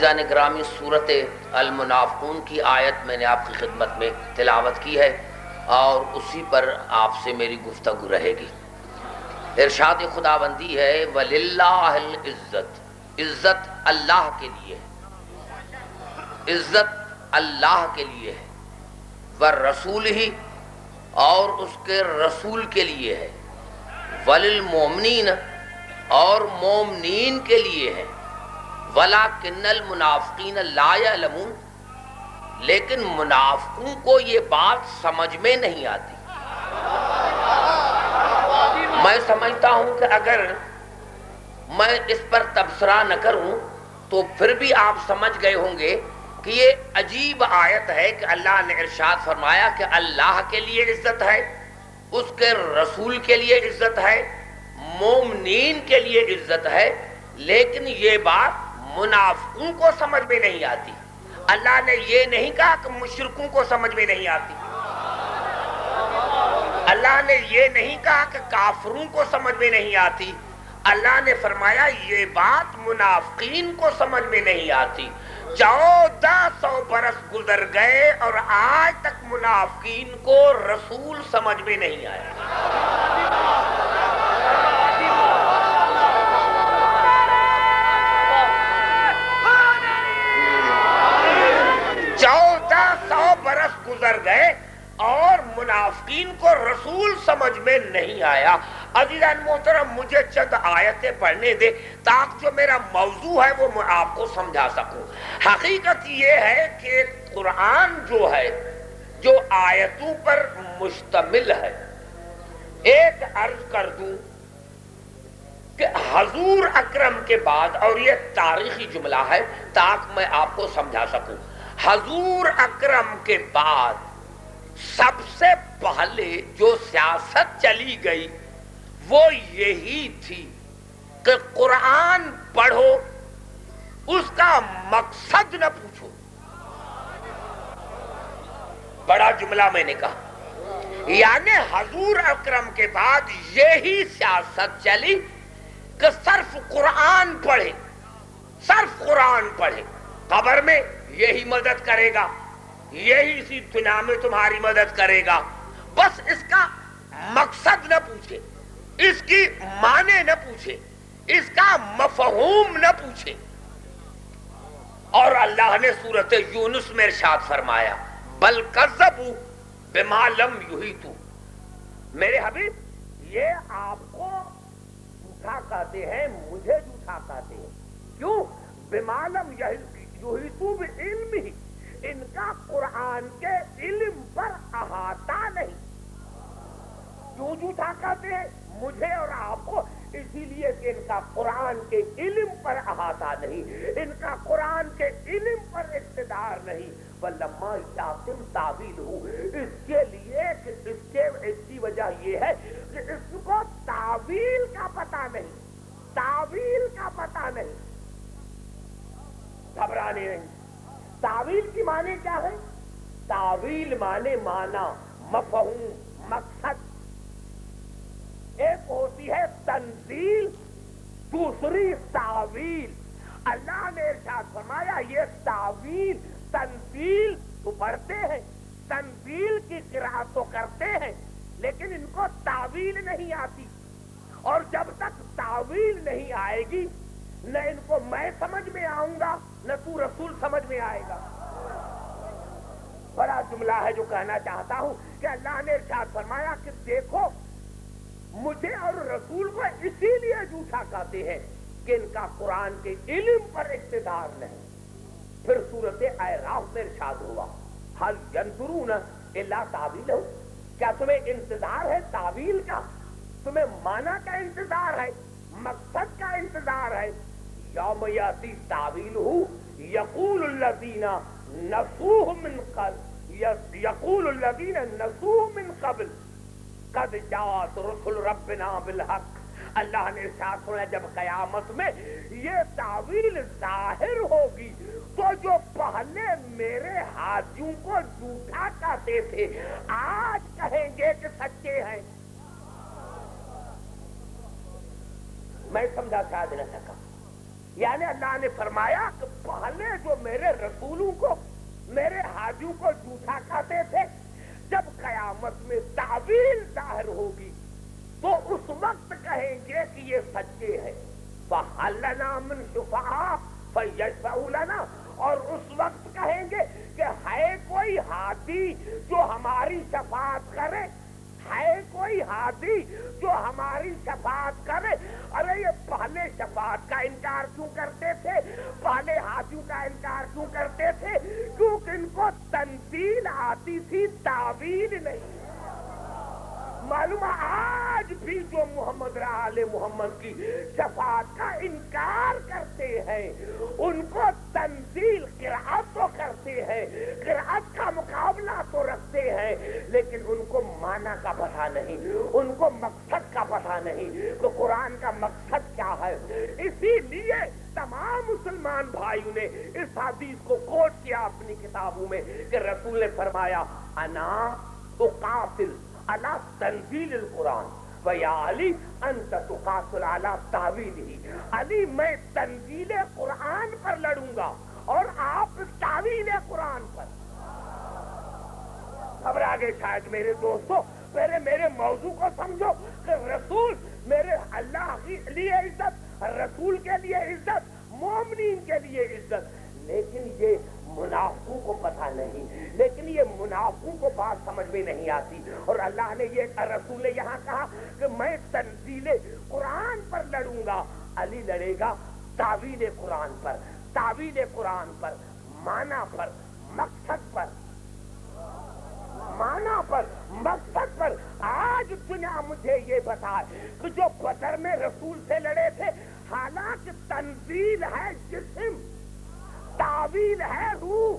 عزیزان گرامی، سورۃ المنافقون کی آیت میں نے آپ کی خدمت میں تلاوت کی ہے اور اسی پر آپ سے میری گفتگو رہے گی۔ ارشاد خداوندی ہے وَلِلَّهِ الْعِزَّةُ، عزت اللہ کے لیے ہے، عزت اللہ کے لیے ہے، وَالرَّسُولِهِ، اور اس کے رسول کے لیے ہے، وَلِلْمُؤْمِنِينَ، اور مومنین کے لیے ہے، وَلَكِنَّ الْمُنَافِقِينَ لَا يَعْلَمُونَ، لیکن منافقوں کو یہ بات سمجھ میں نہیں آتی۔ میں سمجھتا ہوں کہ اگر میں اس پر تبصرہ نہ کروں تو پھر بھی آپ سمجھ گئے ہوں گے کہ یہ عجیب آیت ہے کہ اللہ نے ارشاد فرمایا کہ اللہ کے لیے عزت ہے، اس کے رسول کے لیے عزت ہے، مومنین کے لیے عزت ہے، لیکن یہ بات منافقوں کو سمجھ میں نہیں آتی۔ اللہ نے یہ نہیں کہا کہ مشرکوں کو سمجھ میں نہیں آتی، اللہ نے یہ نہیں کہا کہ کافروں کو سمجھ میں نہیں آتی، اللہ نے فرمایا یہ بات منافقین کو سمجھ میں نہیں آتی۔ 1400 برس گزر گئے اور آج تک منافقین کو رسول سمجھ میں نہیں آیا۔ 1400 برس گزر گئے اور منافقین کو رسول سمجھ میں نہیں آیا۔ عزیزان محترم، مجھے چند آیتیں پڑھنے دے تاکہ جو میرا موضوع ہے وہ میں آپ کو سمجھا سکوں۔ حقیقت یہ ہے کہ قرآن جو ہے جو آیتوں پر مشتمل ہے، ایک عرض کر دوں کہ حضور اکرم کے بعد، اور یہ تاریخی جملہ ہے تاکہ میں آپ کو سمجھا سکوں، حضور اکرم کے بعد سب سے پہلے جو سیاست چلی گئی وہ یہی تھی کہ قرآن پڑھو، اس کا مقصد نہ پوچھو۔ بڑا جملہ میں نے کہا، یعنی حضور اکرم کے بعد یہی سیاست چلی کہ صرف قرآن پڑھے، صرف قرآن پڑھے، قبر میں یہی مدد کرے گا، یہی اسی دنیا میں تمہاری مدد کرے گا، بس اس کا مقصد نہ پوچھے، اس کی معنی نہ پوچھے، اس کا مفہوم نہ پوچھے۔ اور اللہ نے سورۃ یونس میں ارشاد فرمایا بل کذبوا بما لم یحیطوا، میرے حبیب یہ آپ کو جھوٹا کہتے ہیں، مجھے جھوٹا کہتے ہیں، کیوں؟ بما لم یحیطوا بعلمہ، ان کا قرآن کے علم پر احاطہ نہیں۔ کیوں جھوٹا کہتے ہیں مجھے اور آپ کو؟ اسی لیے کہ ان کا قرآن کے علم پر احاطہ نہیں، ان کا قرآن کے علم پر اقتدار نہیں۔ وَلَمَّا يَأْتِهِمْ تَأْوِيلُهُ، اس کے لیے کہ اس کی وجہ یہ ہے کہ اس کو تعویل کا پتہ نہیں، تعویل کا پتہ نہیں۔ گھبرانے نہیں۔ تعویل کی معنی کیا ہے؟ تعویل معنی مفہوم، مقصد۔ ایک ہوتی ہے تنزیل، دوسری تعویل۔ اللہ نے ارشاد فرمایا یہ تعویل، تنزیل تو پڑھتے ہیں، تنزیل کی قرأت تو کرتے ہیں، لیکن ان کو تعویل نہیں آتی، اور جب تک تعویل نہیں آئے گی نہ ان کو میں سمجھ میں آؤں گا نہ تو رسول سمجھ میں آئے گا۔ بڑا جملہ ہے جو کہنا چاہتا ہوں کہ اللہ نے ارشاد فرمایا کہ دیکھو مجھے اور رسول کو اسی لیے جھوٹا کہتے ہیں کہ ان کا قرآن کے علم پر اقتدار نہیں۔ پھر سورۃ اعراف میں ارشاد ہوا ہل ینظرون الا تاویلہ، کیا تمہیں انتظار ہے تعویل کا؟ تمہیں معنی کا انتظار ہے، مقصد کا انتظار ہے؟ یوم یاتی تاویلہ یقول الذین نسوہ من قبل، یقول الذین نسوہ من قبل قد جاءت رسل ربنا بالحق۔ اللہ نے ارشاد فرمایا جب قیامت میں یہ تعویل ظاہر ہوگی تو جو پہلے میرے حاجیوں کو جھوٹا کہتے تھے آج کہیں گے کہ سچے ہیں۔ میں سمجھا شاید نہ سکا۔ یعنی اللہ نے فرمایا کہ پہلے جو میرے رسولوں کو میرے حاجیوں کو جھوٹا کہتے تھے، جب قیامت میں تعویل ظاہر ہوگی تو اس وقت کہیں گے کہ یہ سچے ہیں، فَهَلْ لَنَا مِن شُفَعَاءَ فَيَشْفَعُوا لَنَا، اور اس وقت کہیں گے کہ ہے کوئی ہادی جو ہماری شفاعت کرے، ہے کوئی ہادی جو ہماری شفاعت کرے۔ ارے یہ پہلے شفاعت کا انکار کیوں کرتے تھے، پہلے ہادیوں کا انکار کیوں کرتے تھے؟ کیونکہ ان کو تنزیل آتی تھی، تعویل نہیں۔ معلوم آج بھی جو محمد آل محمد کی شفاعت کا انکار کرتے ہیں ان کو تنزیل قرأت تو کرتے ہیں، قرأت کا مقابلہ تو رکھتے ہیں، لیکن ان کو معنی کا پتہ نہیں، ان کو مقصد کا پتہ نہیں تو قرآن کا مقصد کیا ہے۔ اسی لیے تمام مسلمان بھائیوں نے اس حدیث کو کوٹ کیا اپنی کتابوں میں کہ رسول نے فرمایا انا اقاتل علی تنزیل القرآن ویا علی انت تقاتل علی تعویلہ، علی میں تنزیل قرآن پر لڑوں گا اور آپ تعویل قرآن پر۔ خبر آگے شاید میرے دوستو پہلے میرے موضوع کو سمجھو کہ رسول میرے اللہ کے لیے عزت، رسول کے لیے عزت، مومنین کے لیے عزت، لیکن یہ منافقوں کو پتہ نہیں، لیکن یہ منافقوں کو بات سمجھ میں نہیں آتی۔ اور اللہ نے یہ رسول نے یہاں کہا کہ میں تنزیل قرآن پر لڑوں گا، علی لڑے گا تعویل قرآن پر، تعویل قرآن پر، معنی پر، مقصد پر، معنی پر، مقصد پر۔ آج دنیا مجھے یہ بتائے کہ جو بدر میں رسول سے لڑے تھے حالانکہ تنزیل ہے جسم، تعویل ہے روح،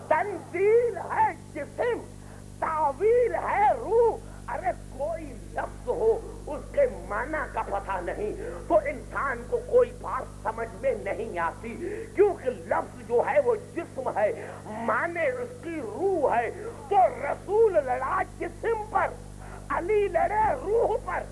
تنزیل ہے جسم، تعویل ہے روح۔ ارے کوئی لفظ ہو اس کے معنی کا پتہ نہیں تو انسان کو کوئی بات سمجھ میں نہیں آتی، کیونکہ لفظ جو ہے وہ جسم ہے، معنی اس کی روح ہے۔ تو رسول لڑا جسم پر، علی لڑے روح پر،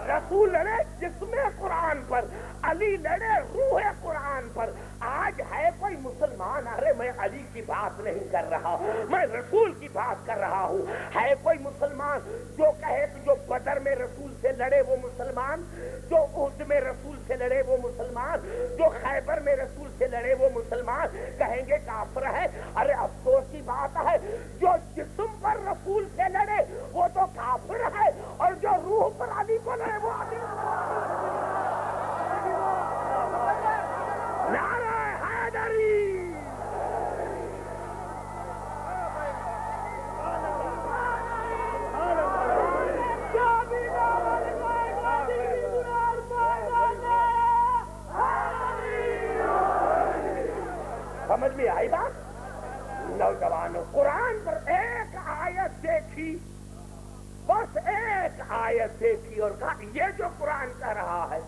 رسول لڑے جسم قرآن پر، علی لڑے روح قرآن پر۔ آج ہے کوئی مسلمان، ارے میں علی کی بات نہیں کر رہا، میں رسول کی بات کر رہا ہوں، ہے کوئی مسلمان جو کہے کہ جو بدر میں رسول سے لڑے وہ مسلمان، جو احد میں رسول سے لڑے وہ مسلمان، جو خیبر میں رسول سے لڑے وہ مسلمان، کہیں گے کافر ہے؟ ارے افسوس کی بات ہے جو جسم پر رسول سے لڑے وہ تو کافر ہے، اور جو روح پر علی کو لڑے وہ علی۔ نعرہ حیدری، سمجھ میں آئی بات؟ نوجوانوں قرآن پر ایک آیت دیکھی، بس ایک آیت دیکھی اور کہا یہ جو قرآن کہہ رہا ہے،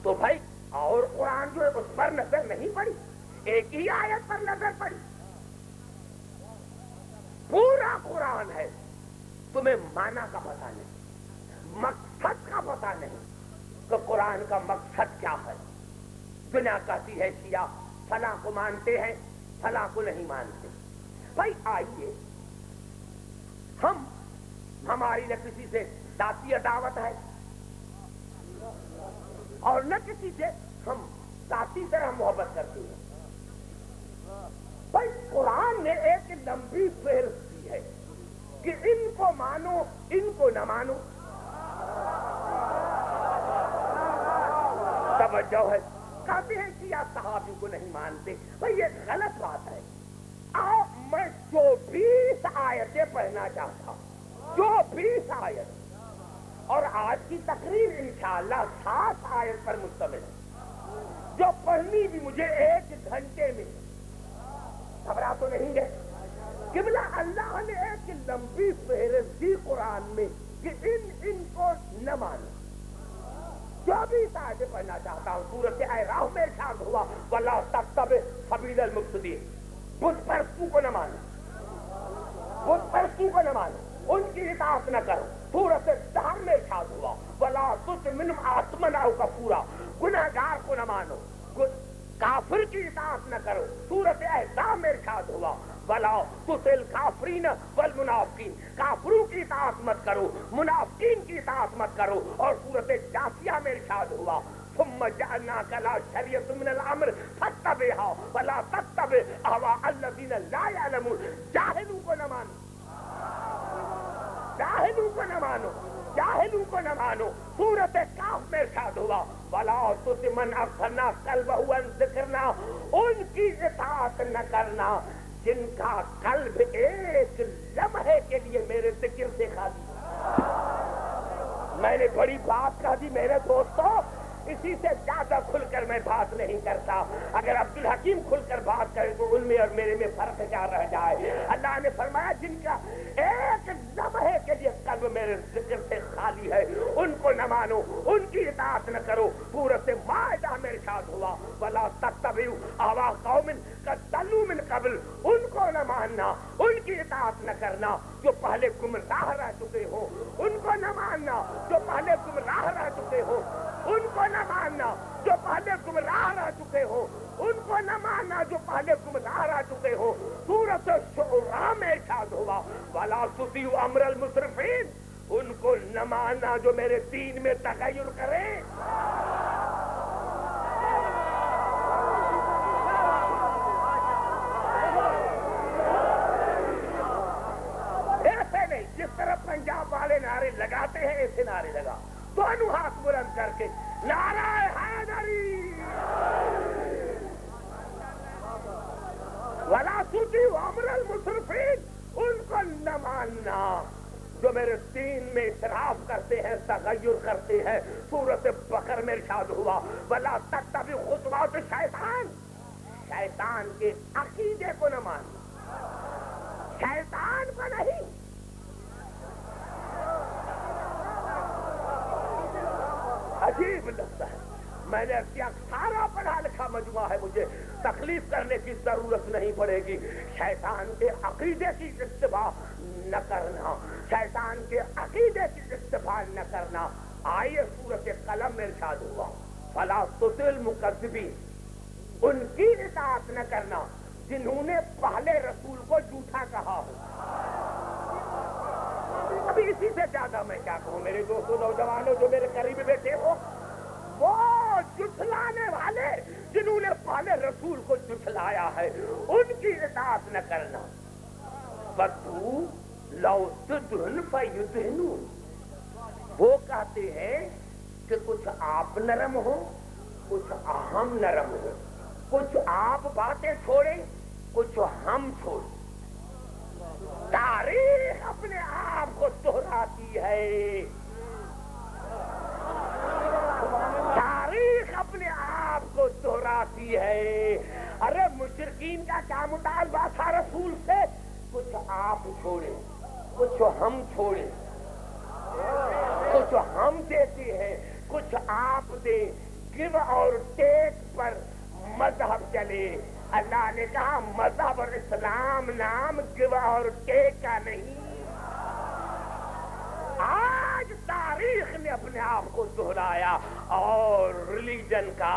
تو بھائی اور قرآن جو ہے اس پر نظر نہیں پڑی، ایک ہی آیت پر نظر پڑی، پورا قرآن ہے، تمہیں معنی کا پتہ نہیں، مقصد کا پتہ نہیں کہ قرآن کا مقصد کیا ہے۔ دنیا کہتی ہے شیعہ فلاں کو مانتے ہیں، فلاں کو نہیں مانتے۔ بھائی آئیے، ہماری نہ کسی سے ذاتی عداوت ہے اور نہ کسی سے ہم ذاتی طرح محبت کرتے ہیں۔ بھائی قرآن نے ایک لمبی فہرست دی ہے کہ ان کو مانو، ان کو نہ مانو۔ توجہ ہے، کہتے ہیں کہ یا صحابی کو نہیں مانتے، بھائی یہ غلط بات ہے۔ آؤ میں 24 آیتیں پڑھنا چاہتا ہوں، 24 آیت، اور آج کی تقریر انشاءاللہ 7 آیت پر مشتمل ہے، جو پڑھنی بھی مجھے 1 گھنٹے میں۔ گھبرا تو نہیں گئے؟ قبلہ اللہ نے ایک لمبی فہرست دی قرآن میں کہ ان کو نہ مانو۔ 24 آیتیں پڑھنا چاہتا ہوں۔ سورۃ اعراف میں ارشاد ہوا وَلَا تَتَّبِعْ سَبِیلَ الْمُفْسِدِینَ، بت پرستوں کو نہ مانو، بت پرستوں کو نہ مانو، ان کی اطاعت نہ کرو۔ سورۃ الدہر میں ارشاد ہوا وَلَا تطمن آتمناؤ کا پورا، گنہگار کو نہ مانو، کافر کی اطاعت نہ کرو. سورت احزاب میں ارشاد ہوا ولا تطع الکافرین والمنافقین، کافروں کی اطاعت مت کرو، منافقین کی اطاعت مت کرو. اور سورت جاثیہ میں ارشاد ہوا ثم جعلناک علی شریعۃ من الامر فاتبعها ولا تتبع اهواء الذین لا یعلمون. جاہلوں کو نہ مانو، جاہلوں کو نہ مانو، جاہلوں کو نہ مانو. سورت کاف میں ارشاد ہوا ولا تطع من اغفلنا قلبه عن ذکرنا، ان کی اطاعت نہ کرنا جن کا قلب ایک لمحے کے لیے میرے ذکر سے خالی. میں نے بڑی بات کہہ دی میرے دوستوں، اسی سے زیادہ کھل کر میں بات نہیں کرتا. اگر عبدالحکیم کھل کر بات کرے تو ان میں اور میرے میں فرق کیا رہ جائے. اللہ نے فرمایا جن کا ایک لمحے کے لیے قلب میرے ذکر سے خالی ہے ان کو نہ مانو، ان کی اطاعت نہ کرو. سورۃ مائدہ میں ارشاد ہوا ولا تتبعوا اهواء قوم قد ضلوا من قبل، ان کو نہ ماننا، ان کی اطاعت نہ کرنا جو پہلے گمراہ رہ چکے ہو، ان کو نہ ماننا جو پہلے گمراہ رہ چکے ہو، ان کو نہ ماننا جو پہلے گمراہ رہ چکے ہو، ان کو نہ ماننا جو پہلے گمراہ رہ چکے ہو. سورۃ الشعراء میں ارشاد ہوا ولا تطیعوا امر المسرفین، ان کو نہ ماننا جو میرے دین میں تغیر کرے. ایسے نہیں جس طرح پنجاب والے نعرے لگاتے ہیں ایسے نعرے لگا، دونوں ہاتھ بلند کر کے نعرہ حیدری. ولا تطیعوا امر المسرفین، ان کو نہ ماننا جو میرے دین میں اسراف کرتے ہیں، تغیر کرتے ہیں. سورۃ بقرہ میں ارشاد ہوا ولا تتبعوا خطوات الشیطان، شیطان کے عقیدے کو نہ ماننا، شیطان کو نہیں. عجیب لگتا ہے. میں نے سارا پڑھا لکھا مجموعہ ہے، مجھے تکلیف کرنے کی ضرورت نہیں پڑے گی. شیطان کے عقیدے کی اتباع نہ کرنا، شیطان کے عقیدے کی اتباع نہ کرنا. آئیے سورۃ قلم میں ارشاد ہوا فلا تطع المکذبین، ان کی اطاعت نہ کرنا جنہوں نے پہلے رسول کو جھوٹا کہا ہو. ابھی اسی سے زیادہ میں کیا کہوں میرے دوستوں نوجوانوں جو میرے قریب بیٹھے ہو، وہ جھٹلانے والے جنہوں نے پہلے رسول کو جھٹلایا ہے ان کی اطاعت نہ کرنا. وَدُّوا لَوْ تُدْهِنُ فَيُدْهِنُونَ، وہ کہتے ہیں کہ کچھ آپ نرم ہو، کچھ ہم نرم ہو، کچھ آپ باتیں چھوڑیں، کچھ ہم چھوڑیں. تاریخ اپنے آپ کو دہراتی ہے، تاریخ اپنے آپ کو دہراتی ہے. ارے مشرکین کا کیا مطالبہ تھا رسول سے؟ کچھ آپ چھوڑیں، کچھ ہم چھوڑیں، کچھ ہم دیتے ہیں، کچھ آپ دیں. گو اور ٹیک پر مذہب چلے. اللہ نے کہا مذہب اور اسلام نام گو اور ٹیک کا نہیں. آج تاریخ نے اپنے آپ کو دہرایا اور ریلیجن کا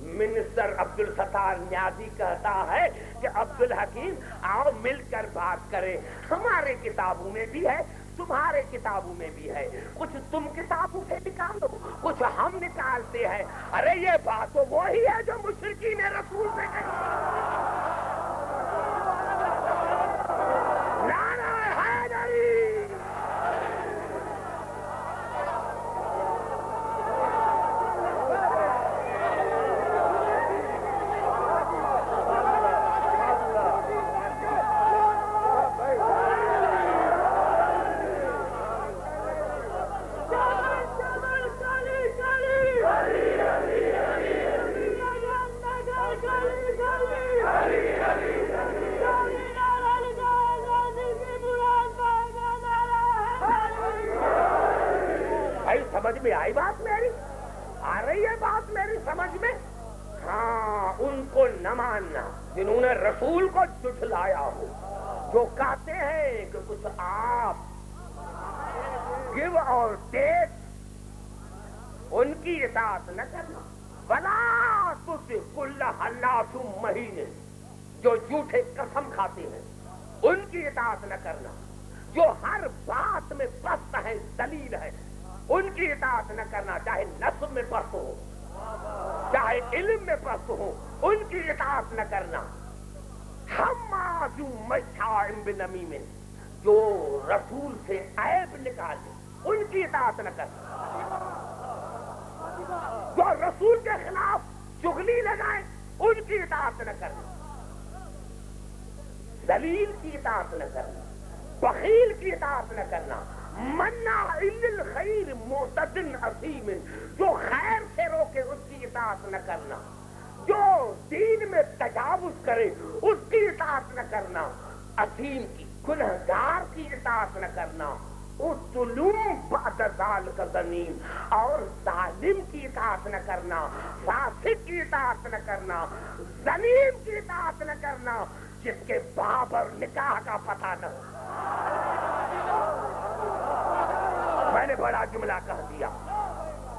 منسٹر عبدالستار نیازی کہتا ہے کہ عبدالحکیم آؤ مل کر بات کریں. ہمارے کتابوں میں بھی ہے، تمہارے کتابوں میں بھی ہے، کچھ تم کتابوں سے نکالو، کچھ ہم نکالتے ہیں. ارے یہ بات تو وہی ہے جو مشرکین رسول سے کہی. نعرہ حیدری. سمجھ میں آئی بات میری؟ آ رہی ہے بات میری سمجھ میں؟ ہاں، ان کو نہ ماننا جنہوں نے رسول کو جھٹلایا ہو، جو کہتے ہیں کہ کچھ آپ گو اور ٹیک ان کی اطاعت نہ کرنا. ولا تطع کل حلاف مہین، جو جھوٹے قسم کھاتے ہیں ان کی اطاعت نہ کرنا. جو ہر بات میں پست ہے، ذلیل ہے، ان کی اطاعت نہ کرنا. چاہے نسب میں پست ہو، چاہے علم میں پست ہو، ان کی اطاعت نہ کرنا. حماز مشاء بنمیم، جو رسول سے عیب نکالے ان کی اطاعت نہ کرنا. جو رسول کے خلاف چغلی لگائے ان کی اطاعت نہ کرنا. ذلیل کی اطاعت نہ کرنا، بخیل کی اطاعت نہ کرنا. مناع للخیر معتد اثیم، جو خیر سے روکے اس کی اطاعت نہ کرنا. جو دین میں تجاوز کرے اس کی اطاعت نہ کرنا. اثیم کی، گنہگار کی اطاعت نہ کرنا. ظلم بعد ذالک زنیم، اور ظالم کی اطاعت نہ کرنا، فاسق کی اطاعت نہ کرنا، زنیم کی اطاعت نہ کرنا، جس کے باب اور نکاح کا پتہ نہ ہو. میں نے بڑا جملہ کہہ دیا.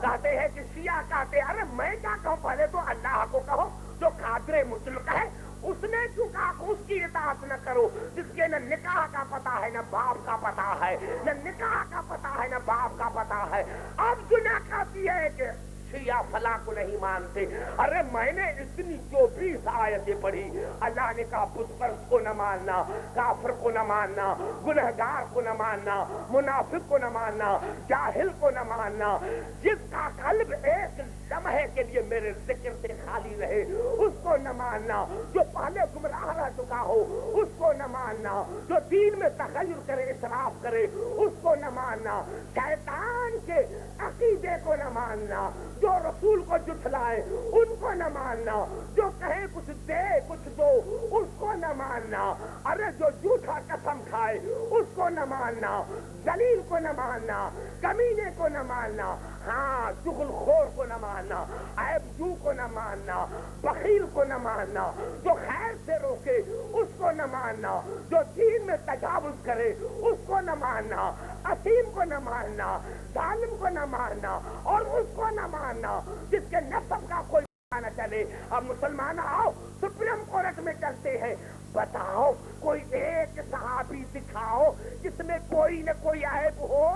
کہتے ہیں کہ شیعہ کہتے ہیں ارے میں کیا کہوں، پہلے تو اللہ کو کہو جو قادر مطلق ہے. اس نے کیوں کہا کہ اس کی اطاعت نہ کرو جس کے نہ نکاح کا پتہ ہے، نہ باپ کا پتہ ہے، نہ نکاح کا پتہ ہے، نہ باپ کا پتہ ہے. اب دنیا کہتی ہے کہ شیعہ فلاں کو نہیں مانتے. ارے میں نے اتنی 24 آیتیں پڑھی. اللہ نے کہا بت پرست کو نہ ماننا، کافر کو نہ ماننا، گنہگار کو نہ ماننا، منافق کو نہ ماننا، جاہل کو نہ ماننا. جس کا قلب ایک لمحے کے لیے میرے ذکر سے خالی رہے اس کو نہ ماننا. جو پہلے گمراہ رہ چکا ہو اس کو نہ ماننا. جو دین میں تغیر کرے، اسراف کرے اس کو نہ ماننا. شیطان کے عقیدے کو نہ ماننا. جو رسول کو جھٹلائے ان کو نہ ماننا. جو کہے کچھ دے کچھ دو اس کو نہ ماننا. ارے جو جھوٹا قسم کھائے اس کو نہ ماننا. ذلیل کو نہ ماننا، کمینے کو نہ ماننا، ہاں چغل خور کو نہ ماننا، عیب جو کو نہ ماننا، بخیل کو نہ ماننا. جو خیر سے روکے اس کو نہ ماننا. جو دین میں تجاوز کرے اس کو نہ ماننا. اثیم کو نہ ماننا، ظالم کو نہ ماننا، اور اس کو نہ ماننا جس کے نسب کا کوئی نہ چلے. اب مسلمان آؤ سپریم کورٹ میں چلتے ہیں. بتاؤ کوئی ایک صحابی دکھاؤ جس میں کوئی نہ کوئی عیب ہو.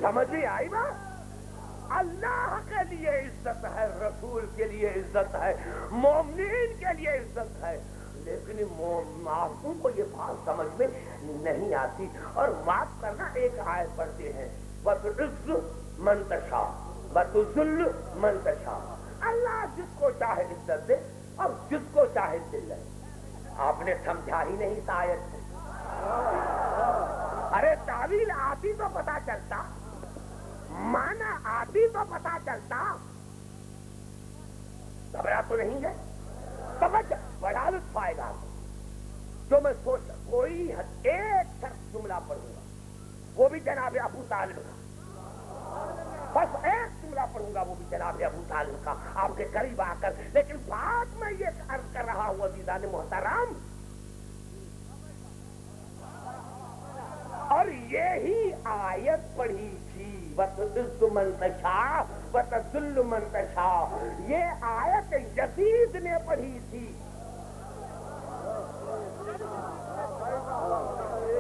سمجھ میں آئی بات؟ اللہ کے لیے عزت ہے، رسول کے لیے عزت ہے، مومنین کے لیے عزت ہے. لیکن معصوم کو یہ بات سمجھ میں نہیں آتی. اور معاف کرنا ایک آیت پڑھتے ہیں وَتُعِزُّ مَن تَشَاءُ وَتُذِلُّ مَن تَشَاءُ. اللہ جس کو چاہے عزت دے اور جس کو چاہے ذلت. آپ نے سمجھا ہی نہیں اس آیت کو. ارے تعویل آتی تو پتا چلتا، مانا آتی تو پتا چلتا. گھبرا تو نہیں ہے؟ سمجھ بڑا لطف آئے گا. جو میں سوچ کوئی ایک شخص جملہ پڑھوں گا وہ بھی جناب ابو طالب کا. بس ایک جملہ پڑھوں گا وہ بھی جناب ابو طالب کا آپ کے قریب آ کر. لیکن بات میں یہ عرض کر رہا ہوں عزیزان محترم، اور یہی آیت پڑھی تھی وَتُعِزُّ مَن تَشَاءُ وَتُذِلُّ مَن تَشَاءُ. یہ آیت یزید نے پڑھی تھی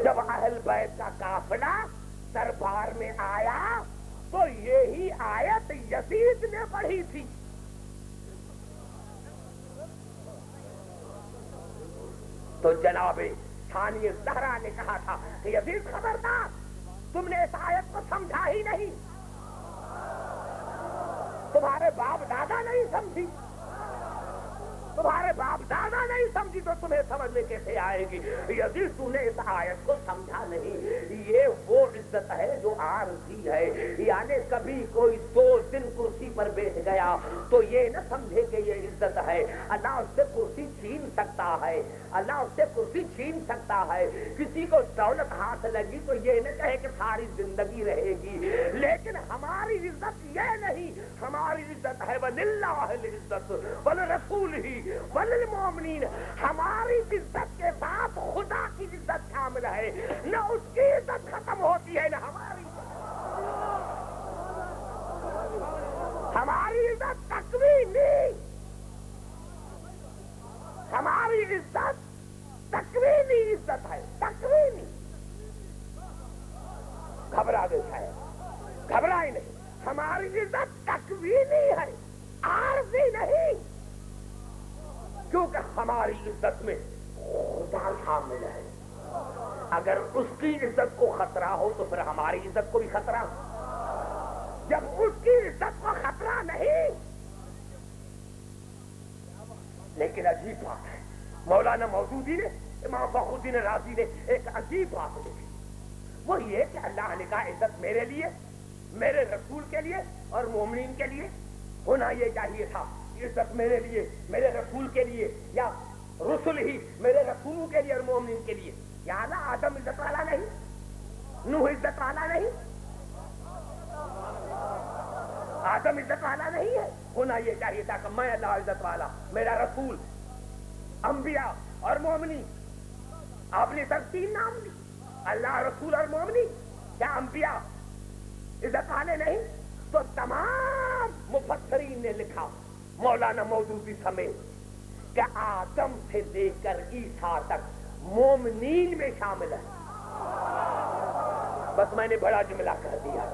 جب اہل بیت کا قافلہ دربار میں آیا تو یہی آیت یزید نے پڑھی تھی. تو جناب ثانی زہرا نے کہا تھا کہ یزید خبردار، تم نے اس آیت کو سمجھا ہی نہیں، تمہارے باپ دادا نہیں سمجھی. تمہارے باپ دادا نہیں سمجھی تو تمہیں سمجھ میں کیسے آئے گی؟ یزید تو نے اس آیت کو سمجھا نہیں. یہ وہ عزت ہے جو عارضی ہے. یعنی کبھی کوئی 2 دن کرسی پر بیٹھ گیا تو یہ نہ سمجھے کہ یہ عزت ہے. اللہ اس سے کرسی چھین سکتا ہے, اللہ اس سے کرسی چھین سکتا ہے. کسی کو دولت ہاتھ لگی تو یہ نہ کہے کہ ساری زندگی رہے گی. لیکن ہماری عزت یہ نہیں, ہماری عزت ہے وللہ العزت ولرسول ہی وللمؤمنین. ہماری عزت کے ساتھ خدا کی عزت شامل ہے. نہ اس کی عزت ختم ہوتی ہے نہ ہماری. ہماری عزت تکوینی, ہماری عزت تکوینی عزت ہے. تکوینی. گھبرا گئے شاید, گھبرائی نہیں. ہماری عزت تکوینی ہے, عارضی نہیں. کیونکہ ہماری عزت میں خدا شامل ہے. اگر اس کی عزت کو خطرہ ہو تو پھر ہماری عزت کو بھی خطرہ ہو. جب اس کی عزت کو خطرہ نہیں. لیکن عجیب بات ہے, مولانا مودودی نے, امام فخر الدین رازی نے ایک عجیب بات لکھی. وہ یہ کہ اللہ نے کہا عزت میرے لیے, میرے رسول کے لیے اور مومنین کے لیے ہونا یہ چاہیے تھا. عزت میرے لیے, میرے رسول کے لیے, یا رسول ہی میرے رسولوں کے لیے اور مومنین کے لیے. یا نا آدم عزت والا نہیں, نوح عزت والا نہیں, آدم عزت والا نہیں ہے. ہونا یہ چاہیے تھا کہ میں اللہ عزت والا, میرا رسول, انبیاء اور مومنین. آپ نے سب 3 نام دی, اللہ, رسول اور مومنین. کیا انبیاء عزت والے نہیں؟ تو تمام مفسرین نے لکھا, مولانا مودودی سمیت, کہ آدم سے لے کر عیسیٰ تک مومنین میں شامل ہے. بس میں نے بڑا جملہ کہہ دیا.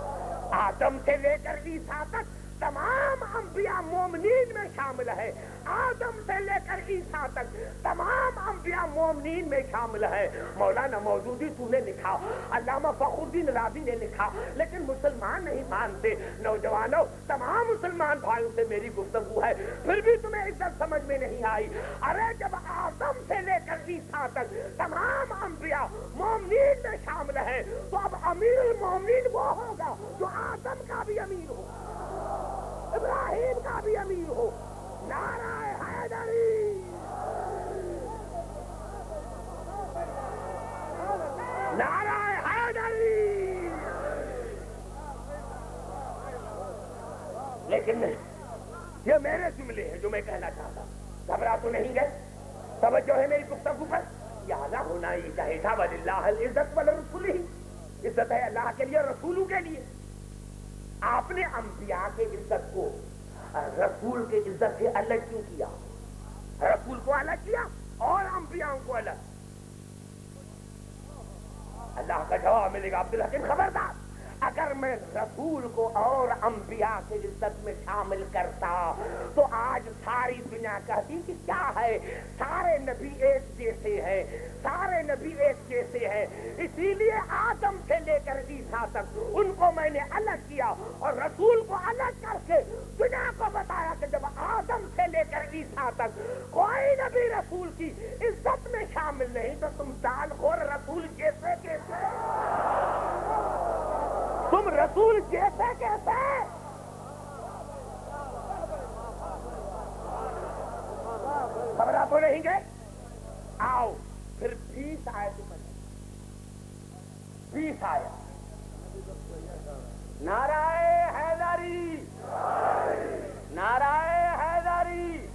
آدم سے لے کر عیسیٰ تک تمام انبیاء مومنین میں شامل ہے. آدم سے لے کر عیسیٰ تک تمام انبیاء مومنین میں شامل ہے. مولانا مودودی تو نے لکھا, علامہ فخر الدین رازی نے لکھا, لیکن مسلمان نہیں مانتے. نوجوانوں, تمام مسلمان بھائیوں سے میری گفتگو ہے, پھر بھی تمہیں عزت سمجھ میں نہیں آئی. ارے جب آدم سے لے کر عیسیٰ تک تمام انبیاء مومنین میں شامل ہے تو اب امیر المومنین وہ ہوگا جو آدم کا بھی امیر ہو, ابراہیم کا بھی امیر ہو. نعرہ حیدری, نعرہ حیدری. لیکن یہ میرے جملے ہیں جو میں کہنا چاہتا. گھبرا تو نہیں گئے؟ توجہ ہے میری گفتگو پر. یہاں ہونا یہ چاہے تھا وللہ العزت ولرسولہ. عزت ہے اللہ کے لیے, رسولوں کے لیے. آپ نے انبیاء کے عزت کو رسول کے عزت سے الگ کیوں کیا؟ رسول کو الگ کیا اور انبیاء کو الگ. اللہ کا جواب ملے گا عبدالحکیم خبردار. اگر میں رسول کو اور انبیاء کے عزت میں شامل کرتا تو آج ساری دنیا کہتی کہ کیا ہے, سارے نبی ایک جیسے ہیں, سارے نبی ایک جیسے ہیں. اسی لیے آدم سے لے کر عیسیٰ تک ان کو میں نے الگ کیا اور رسول کو الگ کر کے دنیا کو بتایا کہ جب آدم سے لے کر عیسیٰ تک کوئی نبی رسول کی عزت میں شامل نہیں تو تم دال خور رسول جیسے کیسے, تم رسول جیسے کیسے. خبریں تو نہیں گئے. آؤ پھر 20 آیت, 20 آیت. نعرہ حیدری, نعرہ حیدری.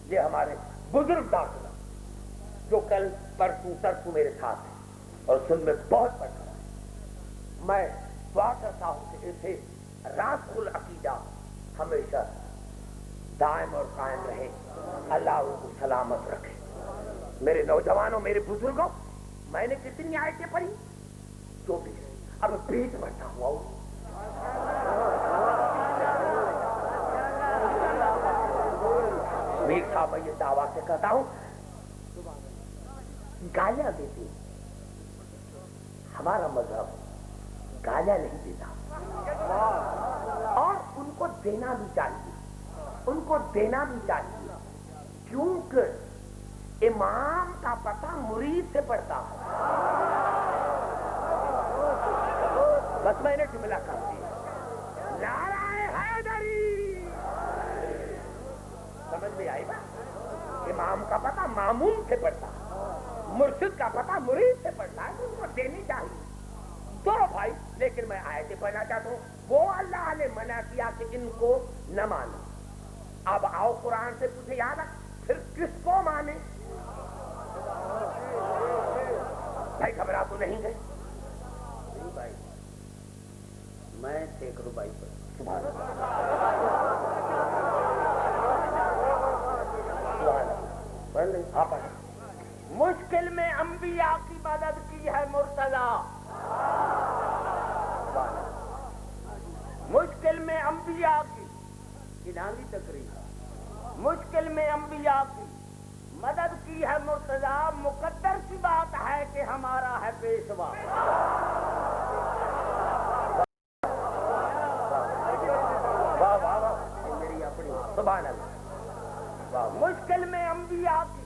یہ ہمارے بزرگ داخلہ جو کل پرسوں میرے ساتھ ہیں اور سن میں بہت پڑھ رہا ہے. میں دعا کرتا ہوں کہ اسے راسخ العقیدہ ہمیشہ دائم اور قائم رہے. اللہ ان کو سلامت رکھے. میرے نوجوانوں, میرے بزرگوں, میں نے کتنی آیتیں پڑھی؟ 24. اب پیٹ بڑھتا ہوا میر صاحب, میں یہ دعویٰ سے کہتا ہوں, گالیاں دیتے, ہمارا مذہب گالیاں نہیں دیتا اور ان کو دینا بھی چاہیے. ان کو دینا بھی چاہیے، کیونکہ امام کا پتہ مرید سے پڑتا ہے۔ بس میں نے جملہ کر دیا، نعرہ حیدری، سمجھ میں آئی بات؟ امام کا پتہ مامون سے پڑتا ہے، مرشد کا پتہ مرید سے پڑتا ہے، تو ان کو دینی چاہیے۔ دو بھائی، لیکن میں آیتیں پڑھنا چاہتا ہوں، وہ اللہ نے منع کیا کہ ان کو نہ مانو۔ اب آؤ قرآن سے تجھے یاد ہے، پھر کس کو مانے؟ بھائی گھبرا تو نہیں گئے؟ نہیں بھائی، میں دیکھ لوں بھائی پر سبحان اللہ۔ مشکل میں انبیاء کی مدد کی ہے مرتضی، مشکل میں انبیاء کی الہی تقریر، مشکل میں انبیاء کی مدد کی ہے مرتضی، مقدر کی بات ہے کہ ہمارا ہے پیشوا۔ میری اپنی سبحان اللہ۔ مشکل میں انبیاء کی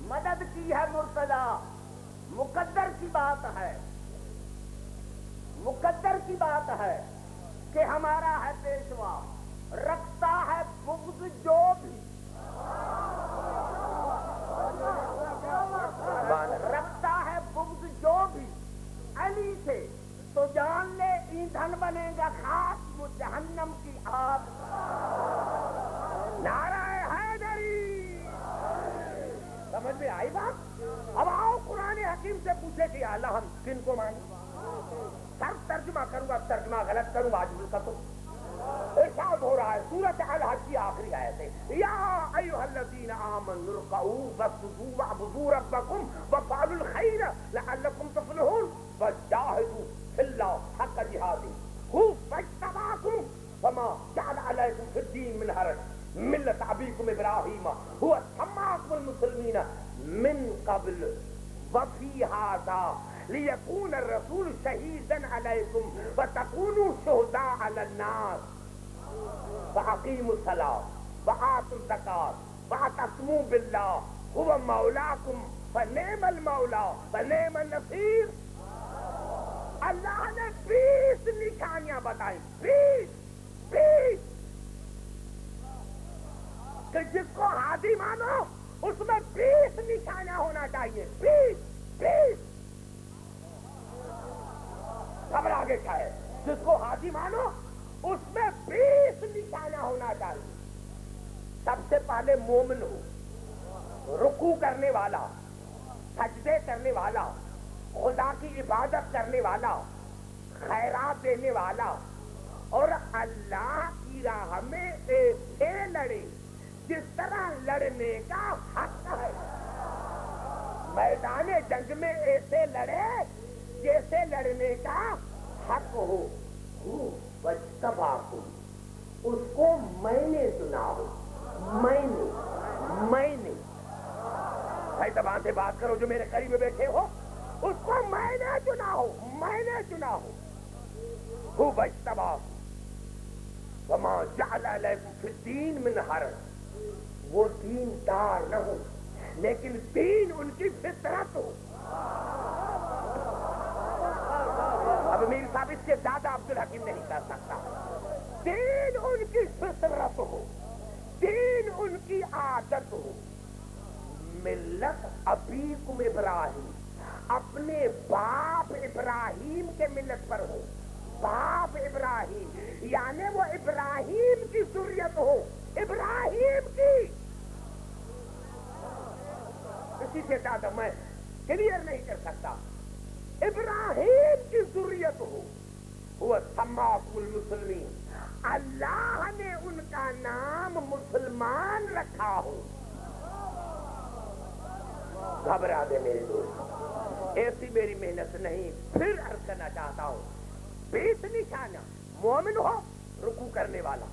مدد کی ہے مرتضی، مقدر کی بات ہے، مقدر کی بات ہے کہ ہمارا ہے پیشوا، رکھتا ہے بغض جو بھی، رکھتا ہے بغض جو بھی علی سے، تو جان لے ایندھن بنے گا خاص وہ جہنم کی آگ۔ نعرہ حیدری، سمجھ میں آئی بات؟ اب آؤ قرآن حکیم سے پوچھے کہ اللہ ہم کن کو مانیں؟ صرف ترجمہ کروں گا، ترجمہ غلط کروں گا آج کا تو ارشاد ہو رہا ہے سورۃ الحج کی آخری آیت ہے، یا ایھا الذین آمنوا ارکعوا واسجدوا واعبدوا ربکم وافعلوا الخیر لعلکم تفلحون وجاہدوا فی اللہ حق جہادہ هو اجتباکم وما جعل علیکم فی الدین من حرج ملۃ ابیکم ابراہیم هو سماکم المسلمین من قبل وفی ھذا لیکون الرسول شہیدا علیکم وتکونوا شہداء علی الناس فاقیموا الصلاۃ وآتوا الزکاۃ واعتصموا باللہ هو مولاکم فنعم المولا فنعم النصیر۔ اللہ نے 20 نشانیاں بتائیں، 20 کہ جس کو ہادی مانو اس میں 20 نشانیاں ہونا چاہیے، 20 خبر آگے کیا ہے؟ جس کو ہادی مانو اس میں 20 نشانیاں ہونا چاہیے۔ سب سے پہلے مومن ہو، رکوع کرنے والا، سجدے کرنے والا، خدا کی عبادت کرنے والا، خیرات دینے والا، اور اللہ کی راہ میں ایسے لڑے جس طرح لڑنے کا حق ہے، میدان جنگ میں ایسے لڑے جیسے لڑنے کا حق ہو۔ وَاجْتَبَاكُمْ، اس کو میں نے چنا ہو، میں نے بھائی زبان سے بات کرو جو میرے قریب بیٹھے ہو، اس کو میں نے چنا ہو، میں نے چنا ہو۔ هُوَ اجْتَبَاكُمْ وَمَا جَعَلَ عَلَيْكُمْ فِي الدِّينِ مِنْ حَرَجٍ، وہ دین دار نہ ہو لیکن دین ان کی فطرت ہو۔ اب میر صاحب اس سے زیادہ عبدالحکیم نہیں کر سکتا، دین ان کی فطرت ہو، دین ان کی عادت ہو۔ ملت ابیکم ابراہیم، اپنے باپ ابراہیم کے ملت پر ہو، باپ ابراہیم یعنی وہ ابراہیم کی ذریت ہو، ابراہیم کی، اسی سے زیادہ میں کلیئر نہیں کر سکتا، ابراہیم کی ذریت ہو۔ وہ سماکم المسلمین، اللہ نے ان کا نام مسلمان رکھا ہو۔ گھبرا دے میرے دوست، ایسی میری محنت نہیں، پھر عرض کرنا چاہتا ہوں 20 نشانیاں، مومن ہو، رکوع کرنے والا،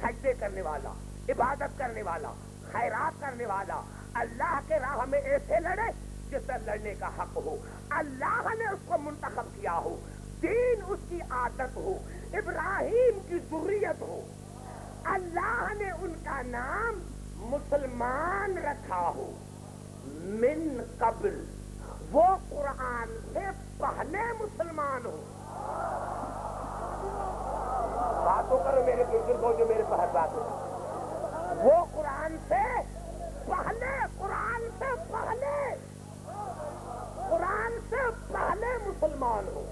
سجدے کرنے والا، عبادت کرنے والا، خیرات کرنے والا، اللہ کے راہ میں ایسے لڑے جس سے لڑنے کا حق ہو، اللہ نے اس کو منتخب کیا ہو، دین اس کی عادت ہو، ابراہیم کی ذریت ہو۔ اللہ نے ان کا نام مسلمان رکھا ہو من قبل، وہ قرآن سے پہلے مسلمان ہو. باتوں کرو میرے بزرگوں جو میرے پاس بات ہو. وہ قرآن سے پہلے، قرآن سے پہلے، قرآن سے پہلے مسلمان ہو،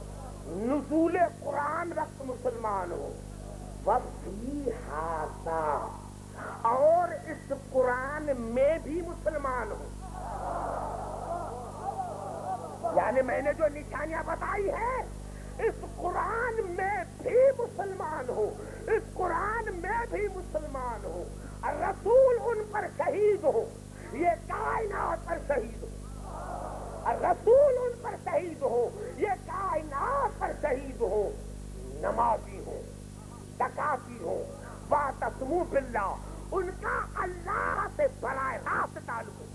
نزول قرآن وقت مسلمان ہو. وَفِيهَا، اور اس قرآن میں بھی مسلمان ہو. یعنی میں نے جو نشانیاں بتائی ہیں اس قرآن میں بھی مسلمان ہو، اس قرآن میں بھی مسلمان ہو. رسول ان پر شہید ہو، یہ کائنات پر شہید ہو. رسول ان پر شہید ہو، یہ کائنات پر شہید ہو. نمازی ہو، زکاتی ہو، واعتصموا باللہ، ان کا اللہ سے براہ راست تعلق ہو،